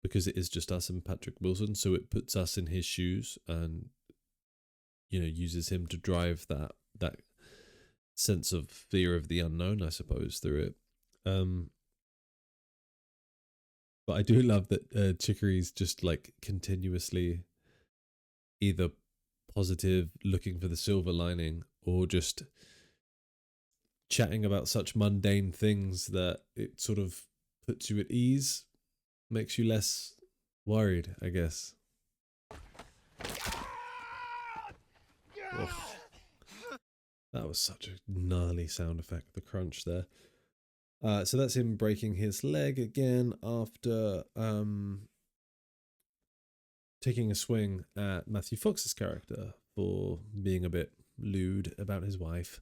because it is just us and Patrick Wilson, so it puts us in his shoes and uses him to drive that sense of fear of the unknown, I suppose, through it. But I do love that Chicory's just like continuously either positive, looking for the silver lining, or just chatting about such mundane things that it sort of puts you at ease, makes you less worried, I guess. Oh, that was such a gnarly sound effect, the crunch there. So that's him breaking his leg again after taking a swing at Matthew Fox's character for being a bit lewd about his wife.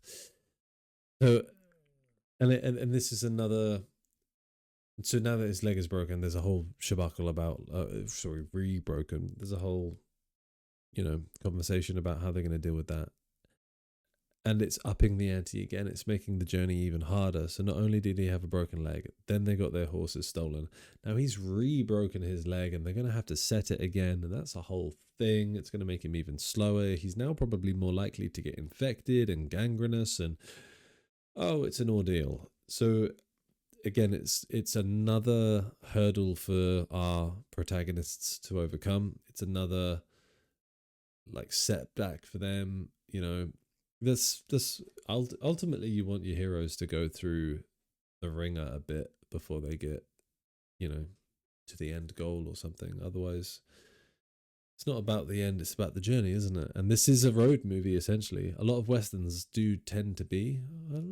So, and this is another. So now that his leg is broken, there's a whole shabacle about, re-broken. There's a whole, conversation about how they're going to deal with that. And it's upping the ante again. It's making the journey even harder. So not only did he have a broken leg, then they got their horses stolen. Now he's re-broken his leg and they're going to have to set it again. And that's a whole thing. It's going to make him even slower. He's now probably more likely to get infected and gangrenous. And, it's an ordeal. So again, it's another hurdle for our protagonists to overcome. It's another setback for them. This ultimately, you want your heroes to go through the ringer a bit before they get, to the end goal or something. Otherwise, it's not about the end, it's about the journey, isn't it? And this is a road movie, essentially. A lot of Westerns do tend to be.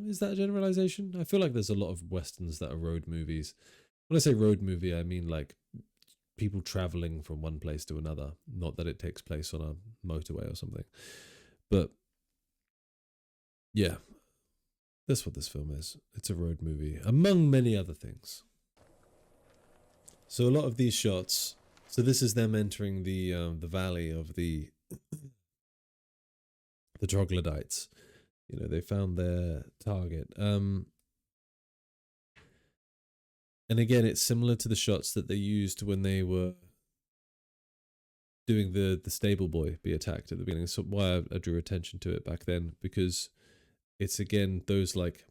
Is that a generalization? I feel like there's a lot of Westerns that are road movies. When I say road movie, I mean like people traveling from one place to another. Not that it takes place on a motorway or something. But yeah, that's what this film is. It's a road movie, among many other things. So a lot of these shots. So this is them entering the valley of the troglodytes. They found their target. And again, it's similar to the shots that they used when they were doing the stable boy be attacked at the beginning. So why I drew attention to it back then, because it's again those like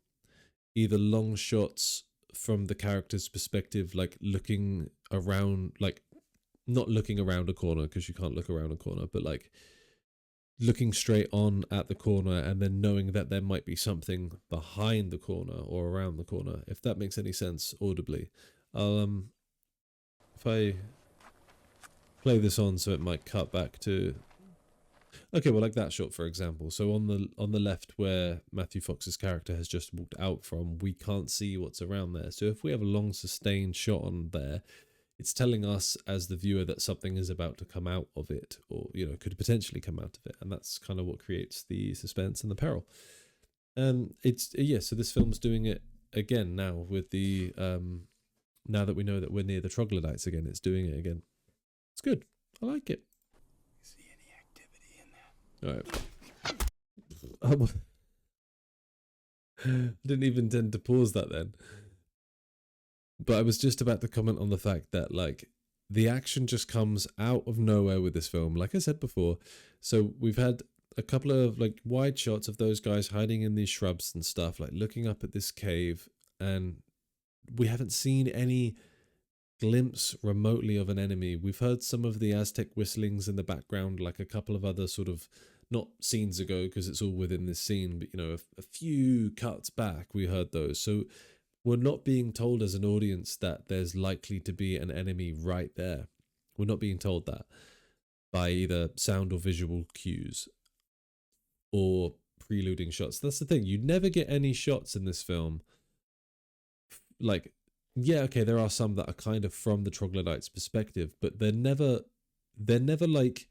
either long shots from the character's perspective, like looking around, like not looking around a corner because you can't look around a corner, but like looking straight on at the corner and then knowing that there might be something behind the corner or around the corner, if that makes any sense audibly. If I play this on so it might cut back to, okay, well, like that shot, for example. So on the left where Matthew Fox's character has just walked out from, we can't see what's around there. So if we have a long sustained shot on there, it's telling us as the viewer that something is about to come out of it, or, could potentially come out of it. And that's kind of what creates the suspense and the peril. And so this film's doing it again now with the, now that we know that we're near the troglodytes again, it's doing it again. It's good. I like it. See any activity in there? All right. I didn't even intend to pause that then. But I was just about to comment on the fact that, like, the action just comes out of nowhere with this film, like I said before. So we've had a couple of, like, wide shots of those guys hiding in these shrubs and stuff, like, looking up at this cave, and we haven't seen any glimpse remotely of an enemy. We've heard some of the Aztec whistlings in the background, like a couple of other sort of, not scenes ago, because it's all within this scene, but, a few cuts back, we heard those. So we're not being told as an audience that there's likely to be an enemy right there. We're not being told that by either sound or visual cues or preluding shots. That's the thing. You never get any shots in this film. Like, yeah, okay, there are some that are kind of from the troglodytes' perspective, but they're never like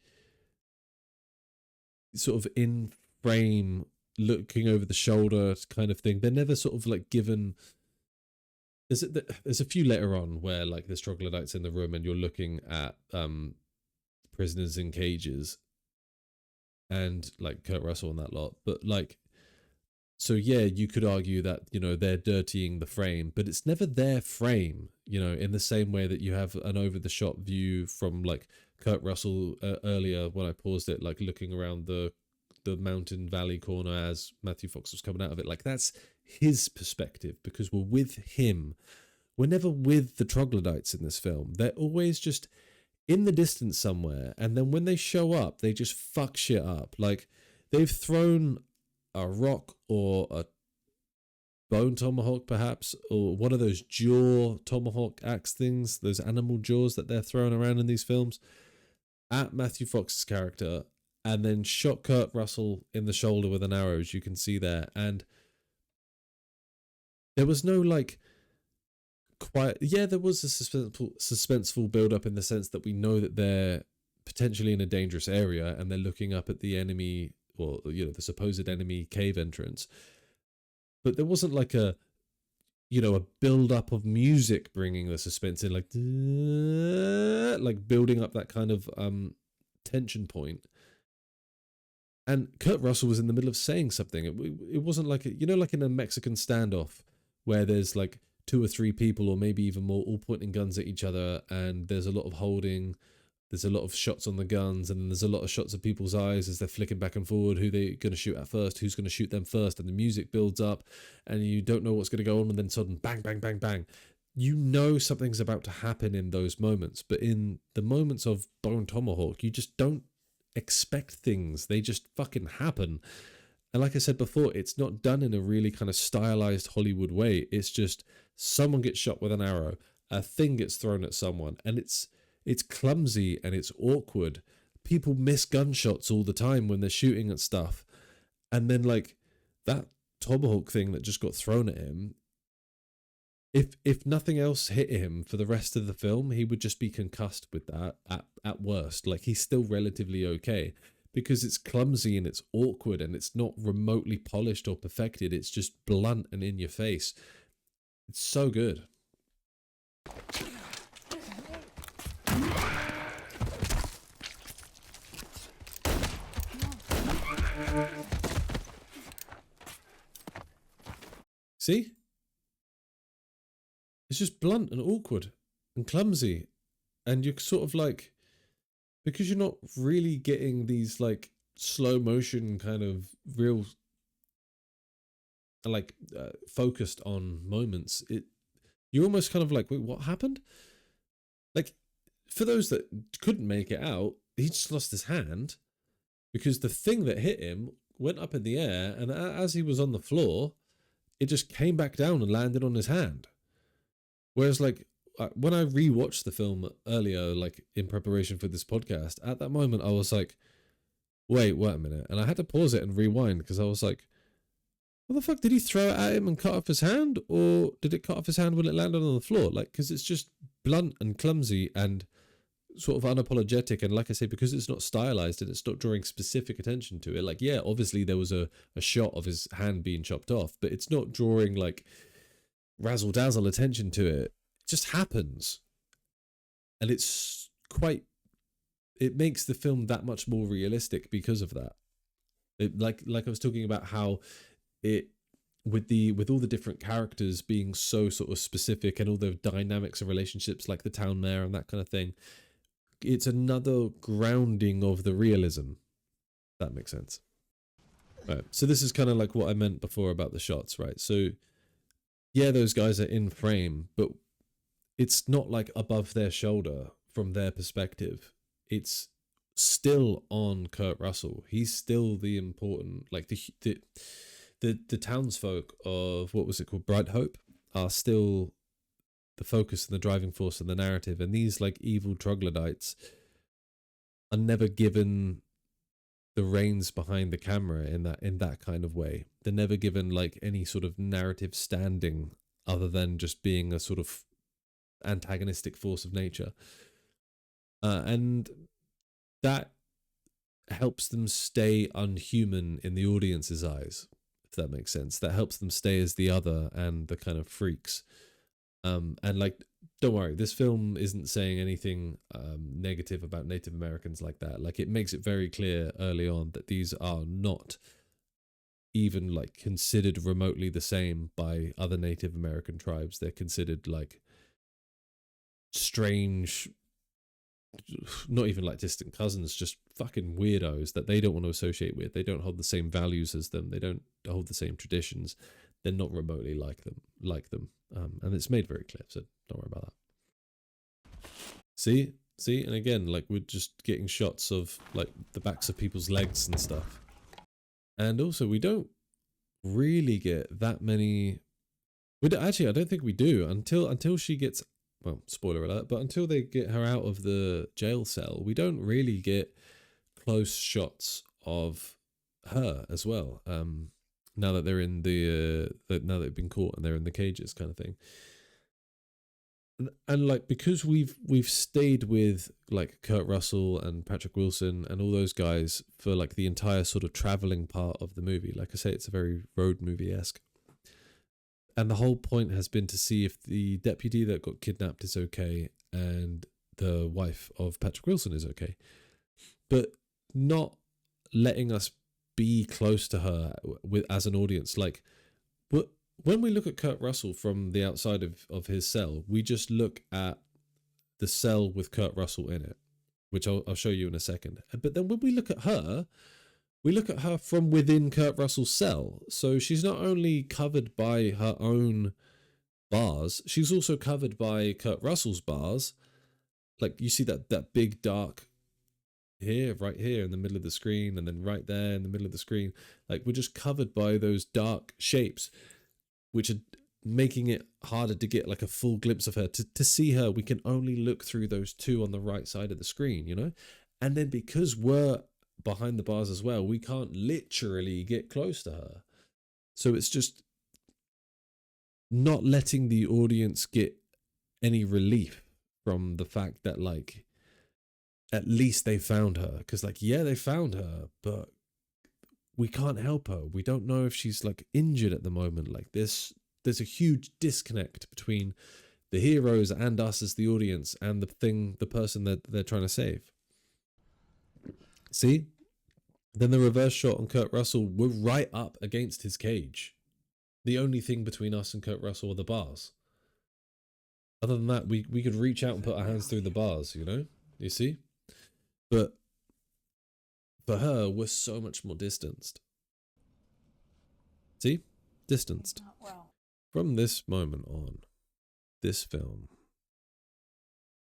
sort of in frame, looking over the shoulder kind of thing. They're never sort of like given. There's a few later on where like there's troglodytes in the room and you're looking at prisoners in cages and like Kurt Russell and that lot, but like, so yeah, you could argue that, you know, they're dirtying the frame, but it's never their frame, you know, in the same way that you have an over the shot view from like Kurt Russell earlier when I paused it, like looking around the mountain valley corner as Matthew Fox was coming out of it. Like that's his perspective because we're with him. We're never with the troglodytes in this film. They're always just in the distance somewhere, and then when they show up, they just fuck shit up. Like they've thrown a rock or a bone tomahawk perhaps, or one of those jaw tomahawk axe things, those animal jaws that they're throwing around in these films, at Matthew Fox's character, and then shot Kurt Russell in the shoulder with an arrow, as you can see there. And there was no like quiet. Yeah, there was a suspenseful build up in the sense that we know that they're potentially in a dangerous area and they're looking up at the enemy, or you know, the supposed enemy cave entrance. But there wasn't like a, you know, a build up of music bringing the suspense in, like building up that kind of tension point. And Kurt Russell was in the middle of saying something. It wasn't like, you know, like in a Mexican standoff where there's like 2 or 3 people or maybe even more all pointing guns at each other, and there's a lot of holding, there's a lot of shots on the guns, and there's a lot of shots of people's eyes as they're flicking back and forward, who they're going to shoot at first, who's going to shoot them first, and the music builds up and you don't know what's going to go on, and then sudden bang, bang, bang, bang. You know something's about to happen in those moments, but in the moments of Bone Tomahawk, you just don't expect things. They just fucking happen. And like I said before, it's not done in a really kind of stylized Hollywood way. It's just someone gets shot with an arrow, a thing gets thrown at someone, and it's clumsy and it's awkward. People miss gunshots all the time when they're shooting at stuff. And then like that tomahawk thing that just got thrown at him, if nothing else hit him for the rest of the film, he would just be concussed with that at worst. Like he's still relatively okay because it's clumsy and it's awkward and it's not remotely polished or perfected. It's just blunt and in your face. It's so good. See? It's just blunt and awkward and clumsy. And you're sort of like, because you're not really getting these like slow motion kind of real like focused on moments, you're almost kind of like, wait, what happened? Like for those that couldn't make it out, he just lost his hand because the thing that hit him went up in the air, and as he was on the floor, it just came back down and landed on his hand. Whereas like when I rewatched the film earlier, like in preparation for this podcast, at that moment I was like, wait a minute. And I had to pause it and rewind because I was like, what the fuck, did he throw it at him and cut off his hand? Or did it cut off his hand when it landed on the floor? Like, because it's just blunt and clumsy and sort of unapologetic. And like I say, because it's not stylized and it's not drawing specific attention to it, like, yeah, obviously there was a shot of his hand being chopped off, but it's not drawing like razzle dazzle attention to it. It just happens. And it's quite, it makes the film that much more realistic because of that. Like I was talking about how it, with all the different characters being so sort of specific and all the dynamics of relationships like the town mayor and that kind of thing, it's another grounding of the realism. That makes sense. Right. So this is kind of like what I meant before about the shots, right? So yeah, those guys are in frame, but it's not like above their shoulder from their perspective. It's still on Kurt Russell. He's still the important, like the townsfolk of, what was it called, Bright Hope, are still the focus and the driving force of the narrative. And these like evil troglodytes are never given the reins behind the camera in that kind of way. They're never given like any sort of narrative standing other than just being a sort of antagonistic force of nature. And that helps them stay unhuman in the audience's eyes, if that makes sense. That helps them stay as the other and the kind of freaks. And like, don't worry, this film isn't saying anything negative about Native Americans like that. Like, it makes it very clear early on that these are not even like considered remotely the same by other Native American tribes. They're considered like strange, not even like distant cousins, just fucking weirdos that they don't want to associate with. They don't hold the same values as them. They don't hold the same traditions. They're not remotely like them. And it's made very clear, so don't worry about that. See, and again, like, we're just getting shots of like the backs of people's legs and stuff. And also, we don't really get that many. Actually, I don't think we do until she gets. Well, spoiler alert, but until they get her out of the jail cell, we don't really get close shots of her as well. Now that they're in now that they've been caught and they're in the cages, kind of thing. And like, because we've stayed with like Kurt Russell and Patrick Wilson and all those guys for like the entire sort of traveling part of the movie. Like I say, it's a very road movie-esque. And the whole point has been to see if the deputy that got kidnapped is okay and the wife of Patrick Wilson is okay. But not letting us be close to her as an audience. Like, when we look at Kurt Russell from the outside of his cell, we just look at the cell with Kurt Russell in it, which I'll show you in a second. But then when we look at her, we look at her from within Kurt Russell's cell. So she's not only covered by her own bars, she's also covered by Kurt Russell's bars. Like, you see that big dark here, right here in the middle of the screen, and then right there in the middle of the screen. Like, we're just covered by those dark shapes, which are making it harder to get like a full glimpse of her. To see her, we can only look through those two on the right side of the screen, you know? And then because we're behind the bars as well, we can't literally get close to her. So it's just not letting the audience get any relief from the fact that, like, at least they found her. Because, like, yeah, they found her, but we can't help her. We don't know if she's like injured at the moment. Like, there's a huge disconnect between the heroes and us as the audience and the person that they're trying to save. See? Then the reverse shot on Kurt Russell, we're right up against his cage. The only thing between us and Kurt Russell are the bars. Other than that, we could reach out and put our hands through the bars, you know? You see? But for her, we're so much more distanced. See? Distanced. Well. From this moment on, this film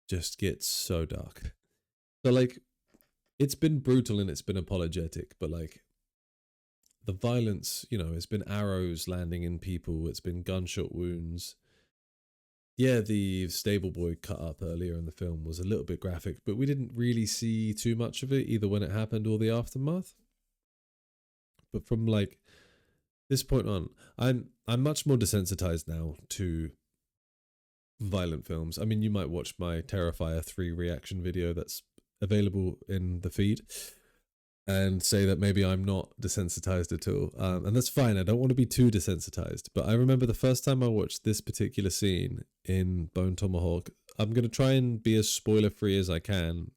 just gets so dark. So, like, it's been brutal and it's been apologetic, but, like, the violence, you know, it's been arrows landing in people, it's been gunshot wounds. Yeah, the stable boy cut up earlier in the film was a little bit graphic, but we didn't really see too much of it, either when it happened or the aftermath. But from, like, this point on, I'm much more desensitized now to violent films. I mean, you might watch my Terrifier 3 reaction video that's available in the feed and say that maybe I'm not desensitized at all. And that's fine. I don't want to be too desensitized. But I remember the first time I watched this particular scene in Bone Tomahawk, I'm going to try and be as spoiler-free as I can,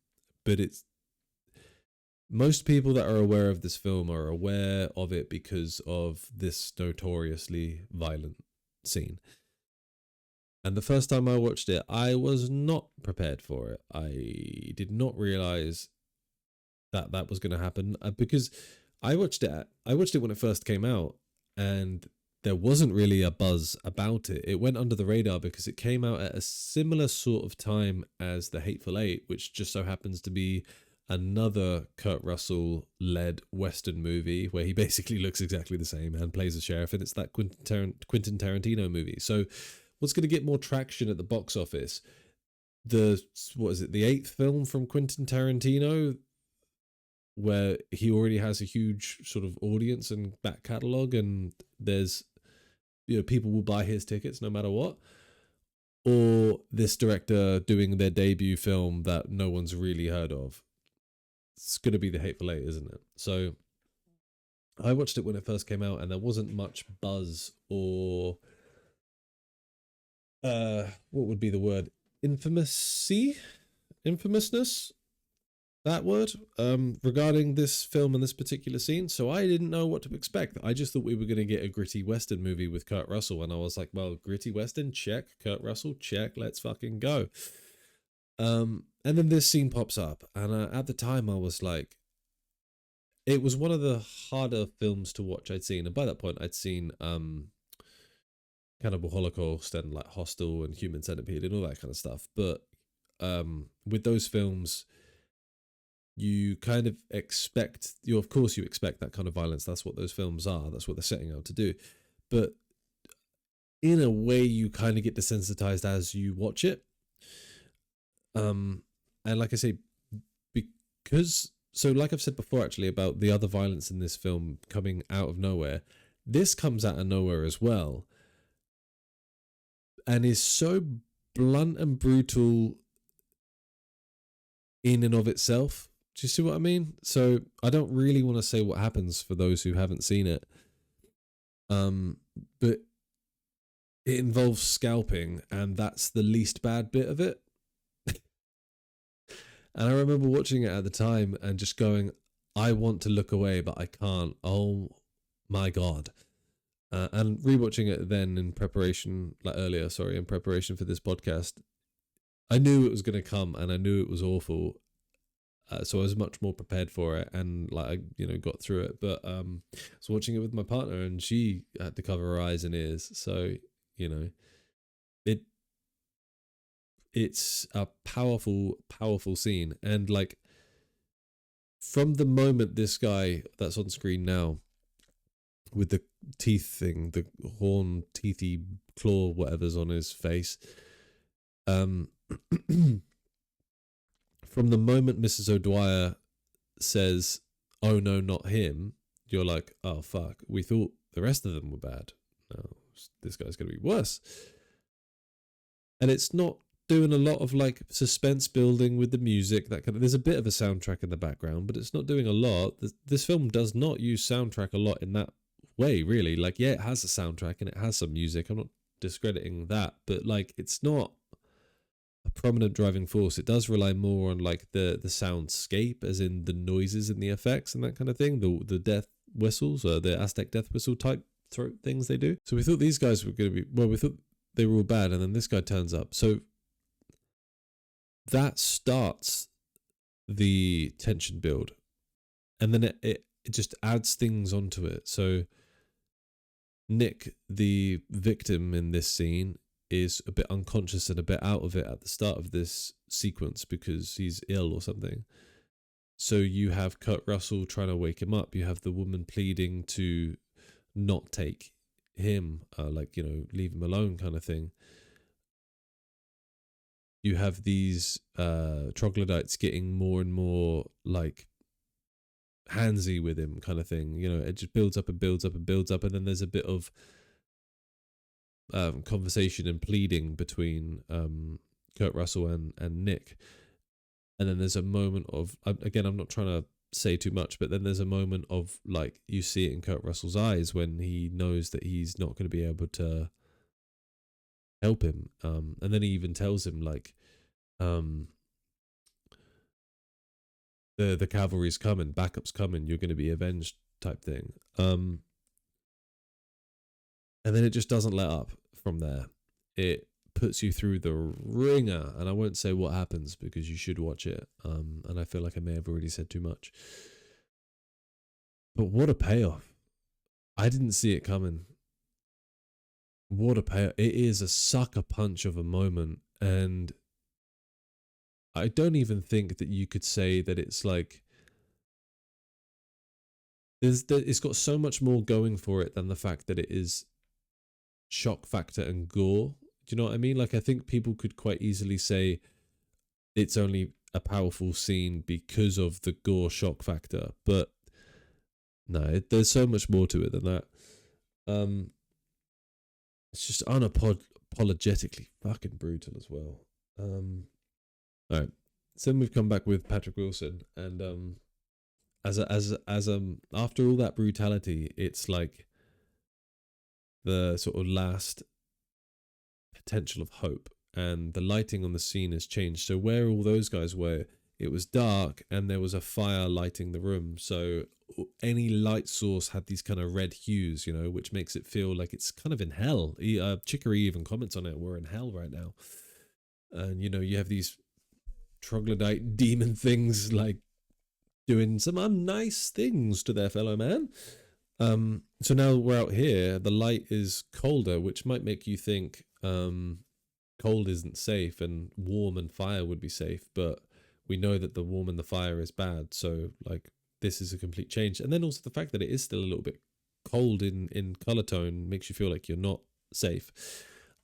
but it's most people that are aware of this film are aware of it because of this notoriously violent scene. And the first time I watched it, I was not prepared for it. I did not realize that was going to happen because I watched it when it first came out, and there wasn't really a buzz about it. It went under the radar because it came out at a similar sort of time as The Hateful Eight, which just so happens to be another Kurt Russell-led Western movie where he basically looks exactly the same and plays a sheriff, and it's that Quentin Tarantino movie. So what's going to get more traction at the box office? The 8th film from Quentin Tarantino, where he already has a huge sort of audience and back catalogue, and there's, you know, people will buy his tickets no matter what, or this director doing their debut film that no one's really heard of. it's going to be the Hateful Eight, isn't it? So I watched it when it first came out, and there wasn't much buzz or what would be the word? Infamousness, that word, regarding this film and this particular scene. So I didn't know what to expect. I just thought we were going to get a gritty Western movie with Kurt Russell, and I was like, well, gritty Western, check. Kurt Russell, check. Let's fucking go. And then this scene pops up, and at the time I was like, it was one of the harder films to watch I'd seen, and by that point I'd seen Cannibal Holocaust and like Hostel and Human Centipede and all that kind of stuff. But with those films, you kind of expect, of course you expect that kind of violence. That's what those films are. That's what they're setting out to do. But in a way, you kind of get desensitized as you watch it. And like I say, because, so like I've said before actually about the other violence in this film coming out of nowhere, this comes out of nowhere as well. And is so blunt and brutal in and of itself. Do you see what I mean? So I don't really want to say what happens for those who haven't seen it. But it involves scalping, and that's the least bad bit of it. And I remember watching it at the time and just going, I want to look away, but I can't. Oh my God. And rewatching it then in preparation for this podcast, I knew it was going to come and I knew it was awful. So I was much more prepared for it, and like, got through it. But I was watching it with my partner, and she had to cover her eyes and ears. So, it's a powerful, powerful scene. And like, from the moment this guy that's on screen now with the teeth thing, the horn, teethy claw, whatever's on his face, from the moment Mrs. O'Dwyer says, "Oh no, not him," you're like, "Oh fuck, we thought the rest of them were bad. No, this guy's going to be worse." And it's not doing a lot of like suspense building with the music, that kind of. There's a bit of a soundtrack in the background, but it's not doing a lot. This film does not use soundtrack a lot in that way, really. Like, yeah, it has a soundtrack and it has some music. I'm not discrediting that, but like, it's not a prominent driving force. It does rely more on like the soundscape, as in the noises and the effects and that kind of thing, the death whistles, or the Aztec death whistle type throat things they do. So we thought these guys were going to be, well, we thought they were all bad, and then this guy turns up. So that starts the tension build, and then it just adds things onto it. So Nick, the victim in this scene, is a bit unconscious and a bit out of it at the start of this sequence because he's ill or something. So you have Kurt Russell trying to wake him up. You have the woman pleading to not take him, leave him alone kind of thing. You have these troglodytes getting more and more like handsy with him kind of thing. It just builds up and builds up and builds up, and then there's a bit of conversation and pleading between Kurt Russell and Nick. And then there's a moment of, again, I'm not trying to say too much, but then there's a moment of like, you see it in Kurt Russell's eyes when he knows that he's not going to be able to help him. And then he even tells him like, the cavalry's coming, backup's coming, you're going to be avenged type thing. And then it just doesn't let up from there. It puts you through the ringer, and I won't say what happens because you should watch it. And I feel like I may have already said too much. But what a payoff. I didn't see it coming. What a payoff. It is a sucker punch of a moment, and I don't even think that you could say that it's like, it's got so much more going for it than the fact that it is shock factor and gore. Do you know what I mean? Like, I think people could quite easily say it's only a powerful scene because of the gore shock factor, but no, there's so much more to it than that. It's just unapologetically fucking brutal as well. All right, so then we've come back with Patrick Wilson, and after all that brutality, it's like the sort of last potential of hope, and the lighting on the scene has changed. So where all those guys were, it was dark and there was a fire lighting the room. So any light source had these kind of red hues, which makes it feel like it's kind of in hell. Chicory even comments on it. We're in hell right now. And, you have these troglodyte demon things like doing some unnice things to their fellow man. So now we're out here, the light is colder, which might make you think cold isn't safe and warm and fire would be safe, but we know that the warm and the fire is bad. So like this is a complete change. And then also the fact that it is still a little bit cold in color tone makes you feel like you're not safe.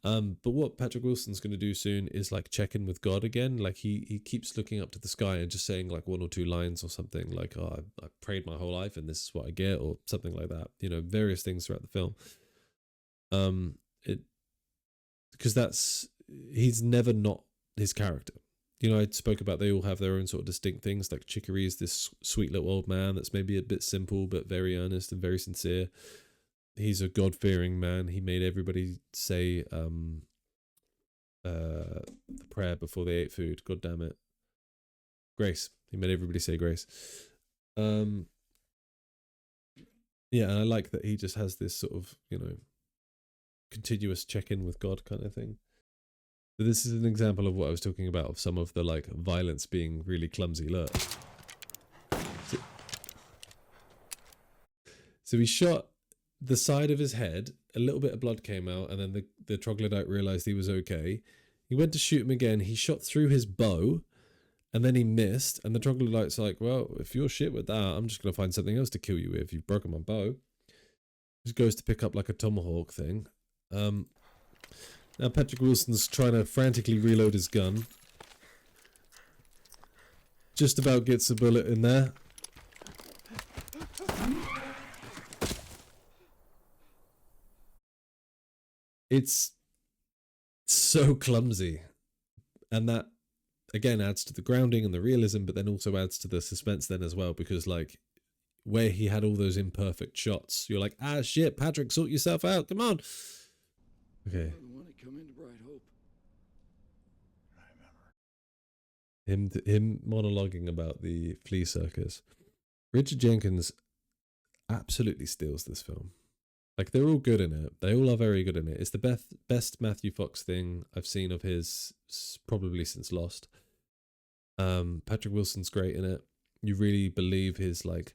But what Patrick Wilson's going to do soon is like check in with God again. Like he keeps looking up to the sky and just saying like one or two lines or something like, oh, I prayed my whole life and this is what I get, or something like that. Various things throughout the film. Because he's never not his character. I spoke about they all have their own sort of distinct things. Like Chicory is this sweet little old man that's maybe a bit simple but very earnest and very sincere. He's a God-fearing man. He made everybody say the prayer before they ate food. God damn it. Grace. He made everybody say grace. Yeah, and I like that he just has this sort of, continuous check-in with God kind of thing. But this is an example of what I was talking about, of some of the like violence being really clumsy. Look. So he shot the side of his head, a little bit of blood came out, and then the troglodyte realized he was okay. He went to shoot him again. He shot through his bow, and then he missed. And the troglodyte's like, well, if you're shit with that, I'm just going to find something else to kill you with. You've broken my bow. Just goes to pick up like a tomahawk thing. Now Patrick Wilson's trying to frantically reload his gun. Just about gets a bullet in there. It's so clumsy. And that, again, adds to the grounding and the realism, but then also adds to the suspense then as well, because like where he had all those imperfect shots, you're like, ah shit, Patrick, sort yourself out, come on. Okay. Come into Bright Hope. I remember. Him monologuing about the flea circus. Richard Jenkins absolutely steals this film. Like, they're all good in it. They all are very good in it. It's the best Matthew Fox thing I've seen of his, probably since Lost. Patrick Wilson's great in it. You really believe his like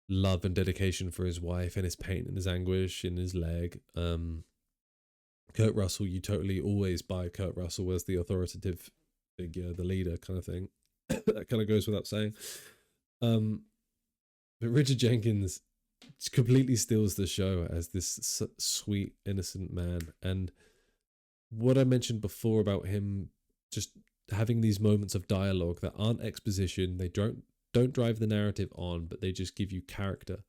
love and dedication for his wife, and his pain and his anguish in his leg. Kurt Russell, you totally always buy Kurt Russell as the authoritative figure, the leader kind of thing. That kind of goes without saying. But Richard Jenkins completely steals the show as this sweet, innocent man. And what I mentioned before about him just having these moments of dialogue that aren't exposition, they don't drive the narrative on, but they just give you character.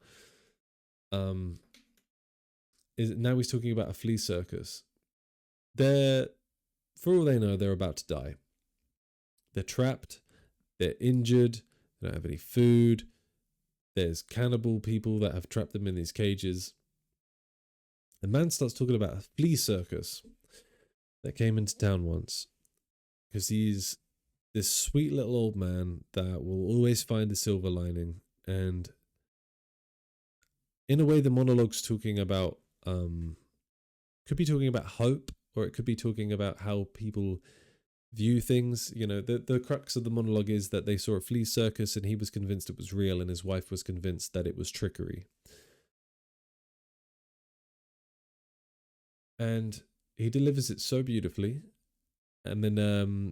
Now he's talking about a flea circus. For all they know, they're about to die. They're trapped. They're injured. They don't have any food. There's cannibal people that have trapped them in these cages. The man starts talking about a flea circus that came into town once, because he's this sweet little old man that will always find a silver lining. And in a way, the monologue's talking about, could be talking about hope, or it could be talking about how people view things. The crux of the monologue is that they saw a flea circus and he was convinced it was real, and his wife was convinced that it was trickery. And he delivers it so beautifully. And then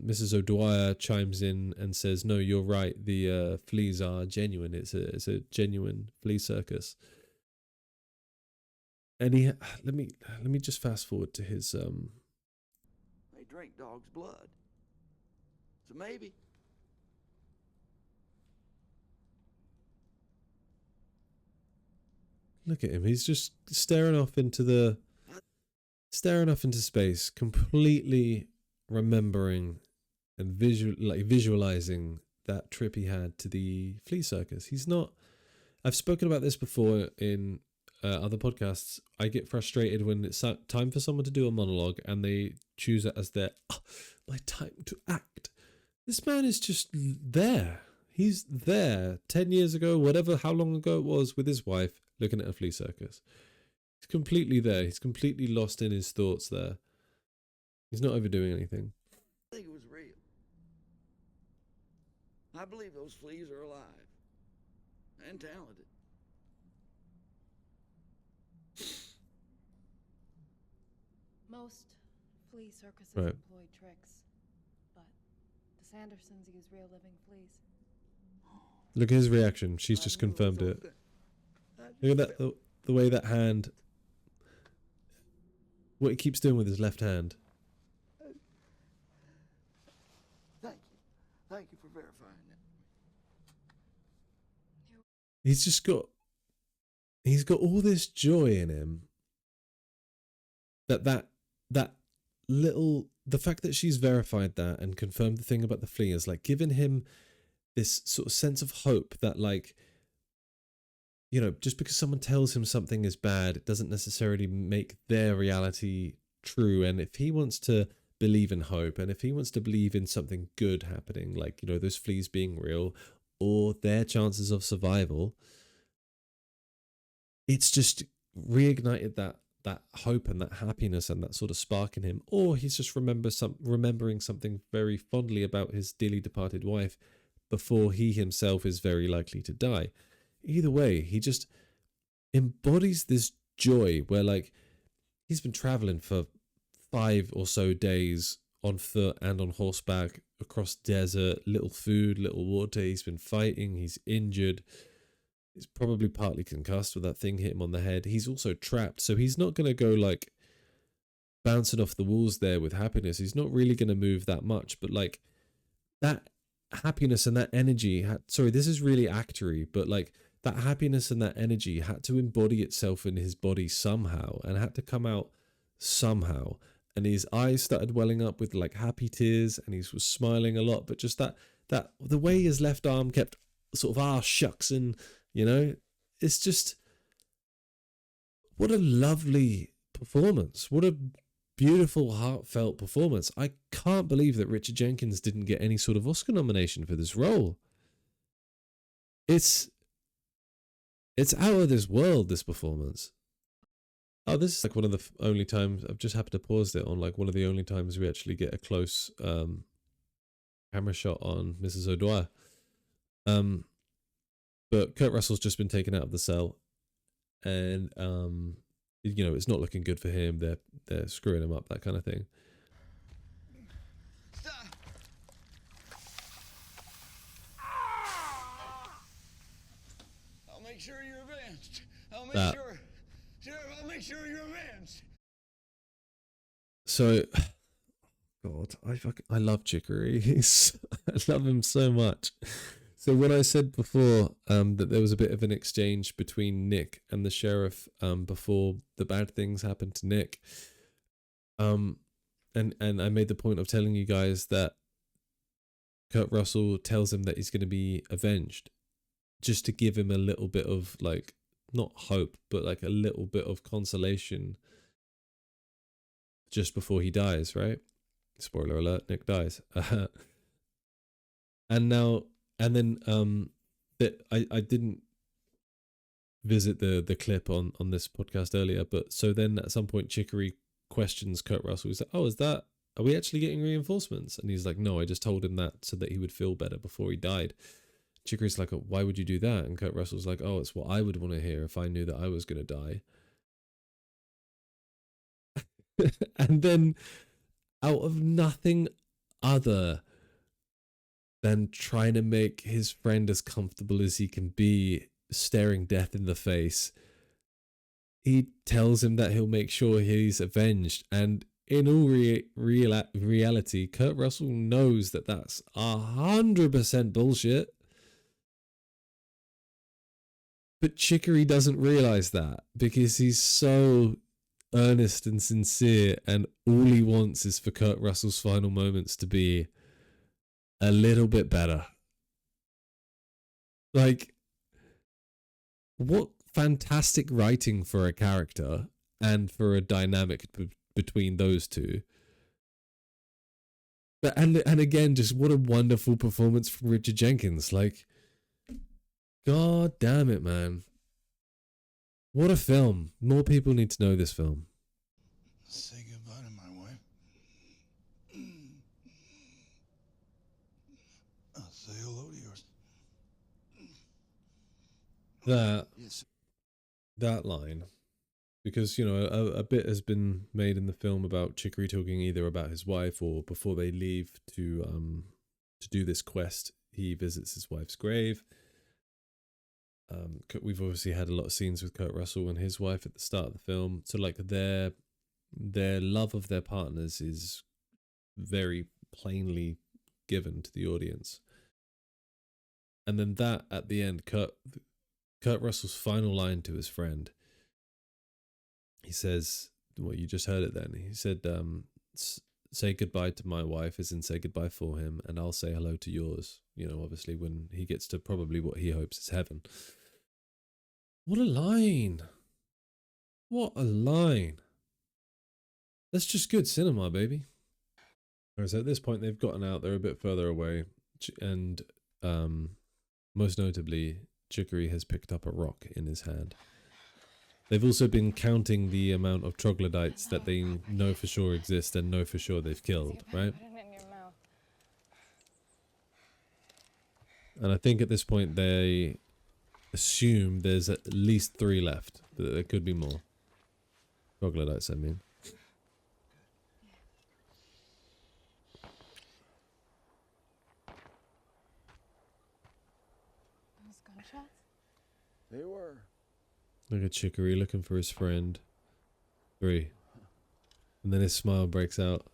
Mrs. O'Dwyer chimes in and says, no, you're right, the fleas are genuine. It's a genuine flea circus. And let me just fast forward to his They drink dog's blood. So maybe. Look at him. He's just staring off into space, completely remembering and visualizing that trip he had to the flea circus. He's not. I've spoken about this before in other podcasts. I get frustrated when it's time for someone to do a monologue and they choose it as their my time to act. This man is just there. He's there 10 years ago, whatever, how long ago it was, with his wife looking at a flea circus. He's completely there. He's completely lost in his thoughts there. He's not overdoing anything. I think it was real. I believe those fleas are alive and talented. Most flea circuses Right. employ tricks, but the Sandersons use real living fleas. Look at his reaction. She's just confirmed it. Look at that, the way that hand, what he keeps doing with his left hand. Thank you. Thank you for verifying that. He's got all this joy in him. That little, the fact that she's verified that and confirmed the thing about the flea is like giving him this sort of sense of hope that, like, you know, just because someone tells him something is bad, it doesn't necessarily make their reality true. And if he wants to believe in hope, and if he wants to believe in something good happening, like, you know, those fleas being real or their chances of survival, it's just reignited that hope and that happiness and that sort of spark in him. Or he's just remembering something very fondly about his dearly departed wife before he himself is very likely to die. Either way, he just embodies this joy where, like, he's been traveling for 5 or so days on foot and on horseback across desert, little food, little water. He's been fighting, he's injured. He's probably partly concussed with that thing hit him on the head. He's also trapped, so he's not going to go, like, bouncing off the walls there with happiness. He's not really going to move that much, but, like, that happiness and that energy this is really actory, but, like, that happiness and that energy had to embody itself in his body somehow and had to come out somehow. And his eyes started welling up with, like, happy tears, and he was smiling a lot, but just that the way his left arm kept sort of shucks, and, you know, it's just, what a lovely performance. What a beautiful, heartfelt performance. I can't believe that Richard Jenkins didn't get any sort of Oscar nomination for this role. It's out of this world, this performance. Oh, this is like one of the only times, I've just happened to pause it on, like, one of the only times we actually get a close camera shot on Mrs. O'Dwyer. But Kurt Russell's just been taken out of the cell, and you know, it's not looking good for him. They're screwing him up, that kind of thing. Stop. I'll make sure you're avenged. I'll make sure. Sheriff, I'll make sure you're avenged. So, God, I love Chicory. I love him so much. So when I said before that there was a bit of an exchange between Nick and the sheriff before the bad things happened to Nick, and I made the point of telling you guys that Kurt Russell tells him that he's going to be avenged, just to give him a little bit of, like, not hope, but like a little bit of consolation just before he dies, right? Spoiler alert, Nick dies. And then that I didn't visit the clip on this podcast earlier, but so then at some point Chicory questions Kurt Russell. He's like, "Oh, are we actually getting reinforcements?" And he's like, "No, I just told him that so that he would feel better before he died." Chicory's like, "Oh, why would you do that?" And Kurt Russell's like, "Oh, it's what I would want to hear if I knew that I was going to die." And then, out of nothing other than trying to make his friend as comfortable as he can be, staring death in the face, he tells him that he'll make sure he's avenged. And in all reality, Kurt Russell knows that that's 100% bullshit. But Chicory doesn't realize that because he's so earnest and sincere, and all he wants is for Kurt Russell's final moments to be a little bit better. Like, what fantastic writing for a character and for a dynamic between those two. But and again, just what a wonderful performance from Richard Jenkins. Like, god damn it, man. What a film. More people need to know this film. Say goodbye to my wife. I'll say hello to yours. That line, because, you know, a bit has been made in the film about Chicory talking either about his wife, or before they leave to do this quest, he visits his wife's grave. We've obviously had a lot of scenes with Kurt Russell and his wife at the start of the film, so like their love of their partners is very plainly given to the audience. And then that at the end, Kurt Russell's final line to his friend, he says, well, you just heard it then. He said, say goodbye to my wife, as in say goodbye for him, and I'll say hello to yours. You know, obviously when he gets to probably what he hopes is heaven. What a line. What a line. That's just good cinema, baby. Whereas at this point, they've gotten out, they're a bit further away, and most notably, Chicory has picked up a rock in his hand. They've also been counting the amount of troglodytes that they know for sure exist and know for sure they've killed, right? And I think at this point they assume there's at least 3 left, but there could be more. Troglodytes, I mean. Those gunshots? They were. Look at Chicory looking for his friend. 3. And then his smile breaks out.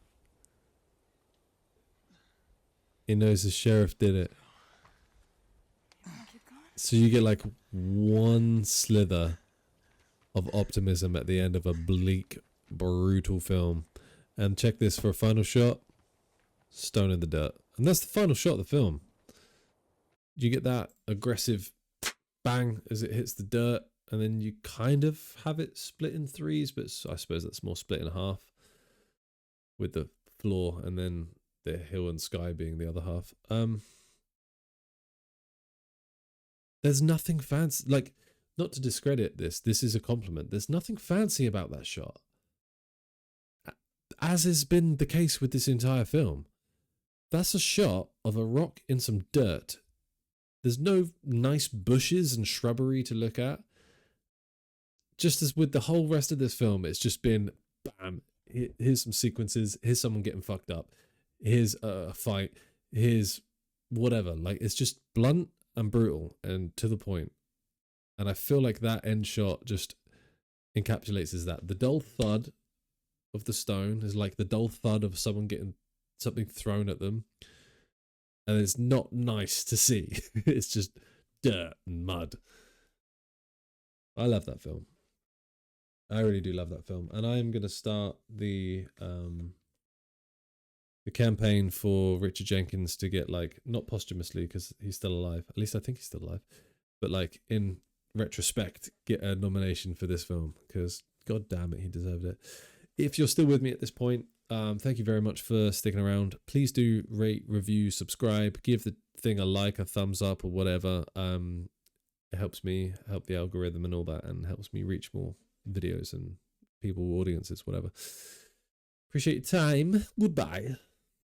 He knows the sheriff did it. So you get like one slither of optimism at the end of a bleak, brutal film. And check this for a final shot. Stone in the dirt. And that's the final shot of the film. You get that aggressive bang as it hits the dirt. And then you kind of have it split in 3s, but I suppose that's more split in half. With the floor and then the hill and sky being the other half. There's nothing fancy, like, not to discredit this is a compliment. There's nothing fancy about that shot. As has been the case with this entire film. That's a shot of a rock in some dirt. There's no nice bushes and shrubbery to look at. Just as with the whole rest of this film, it's just been, bam, here's some sequences, here's someone getting fucked up, here's a fight, here's whatever. Like, it's just blunt and brutal and to the point. And I feel like that end shot just encapsulates as that. The dull thud of the stone is like the dull thud of someone getting something thrown at them. And it's not nice to see. It's just dirt and mud. I love that film. I really do love that film. And I am going to start the campaign for Richard Jenkins to get, like, not posthumously because he's still alive. At least I think he's still alive. But, like, in retrospect, get a nomination for this film because, god damn it, he deserved it. If you're still with me at this point, thank you very much for sticking around. Please do rate, review, subscribe, give the thing a like, a thumbs up or whatever. It helps me, help the algorithm and all that, and helps me reach more videos and people, audiences, whatever. Appreciate your time. Goodbye.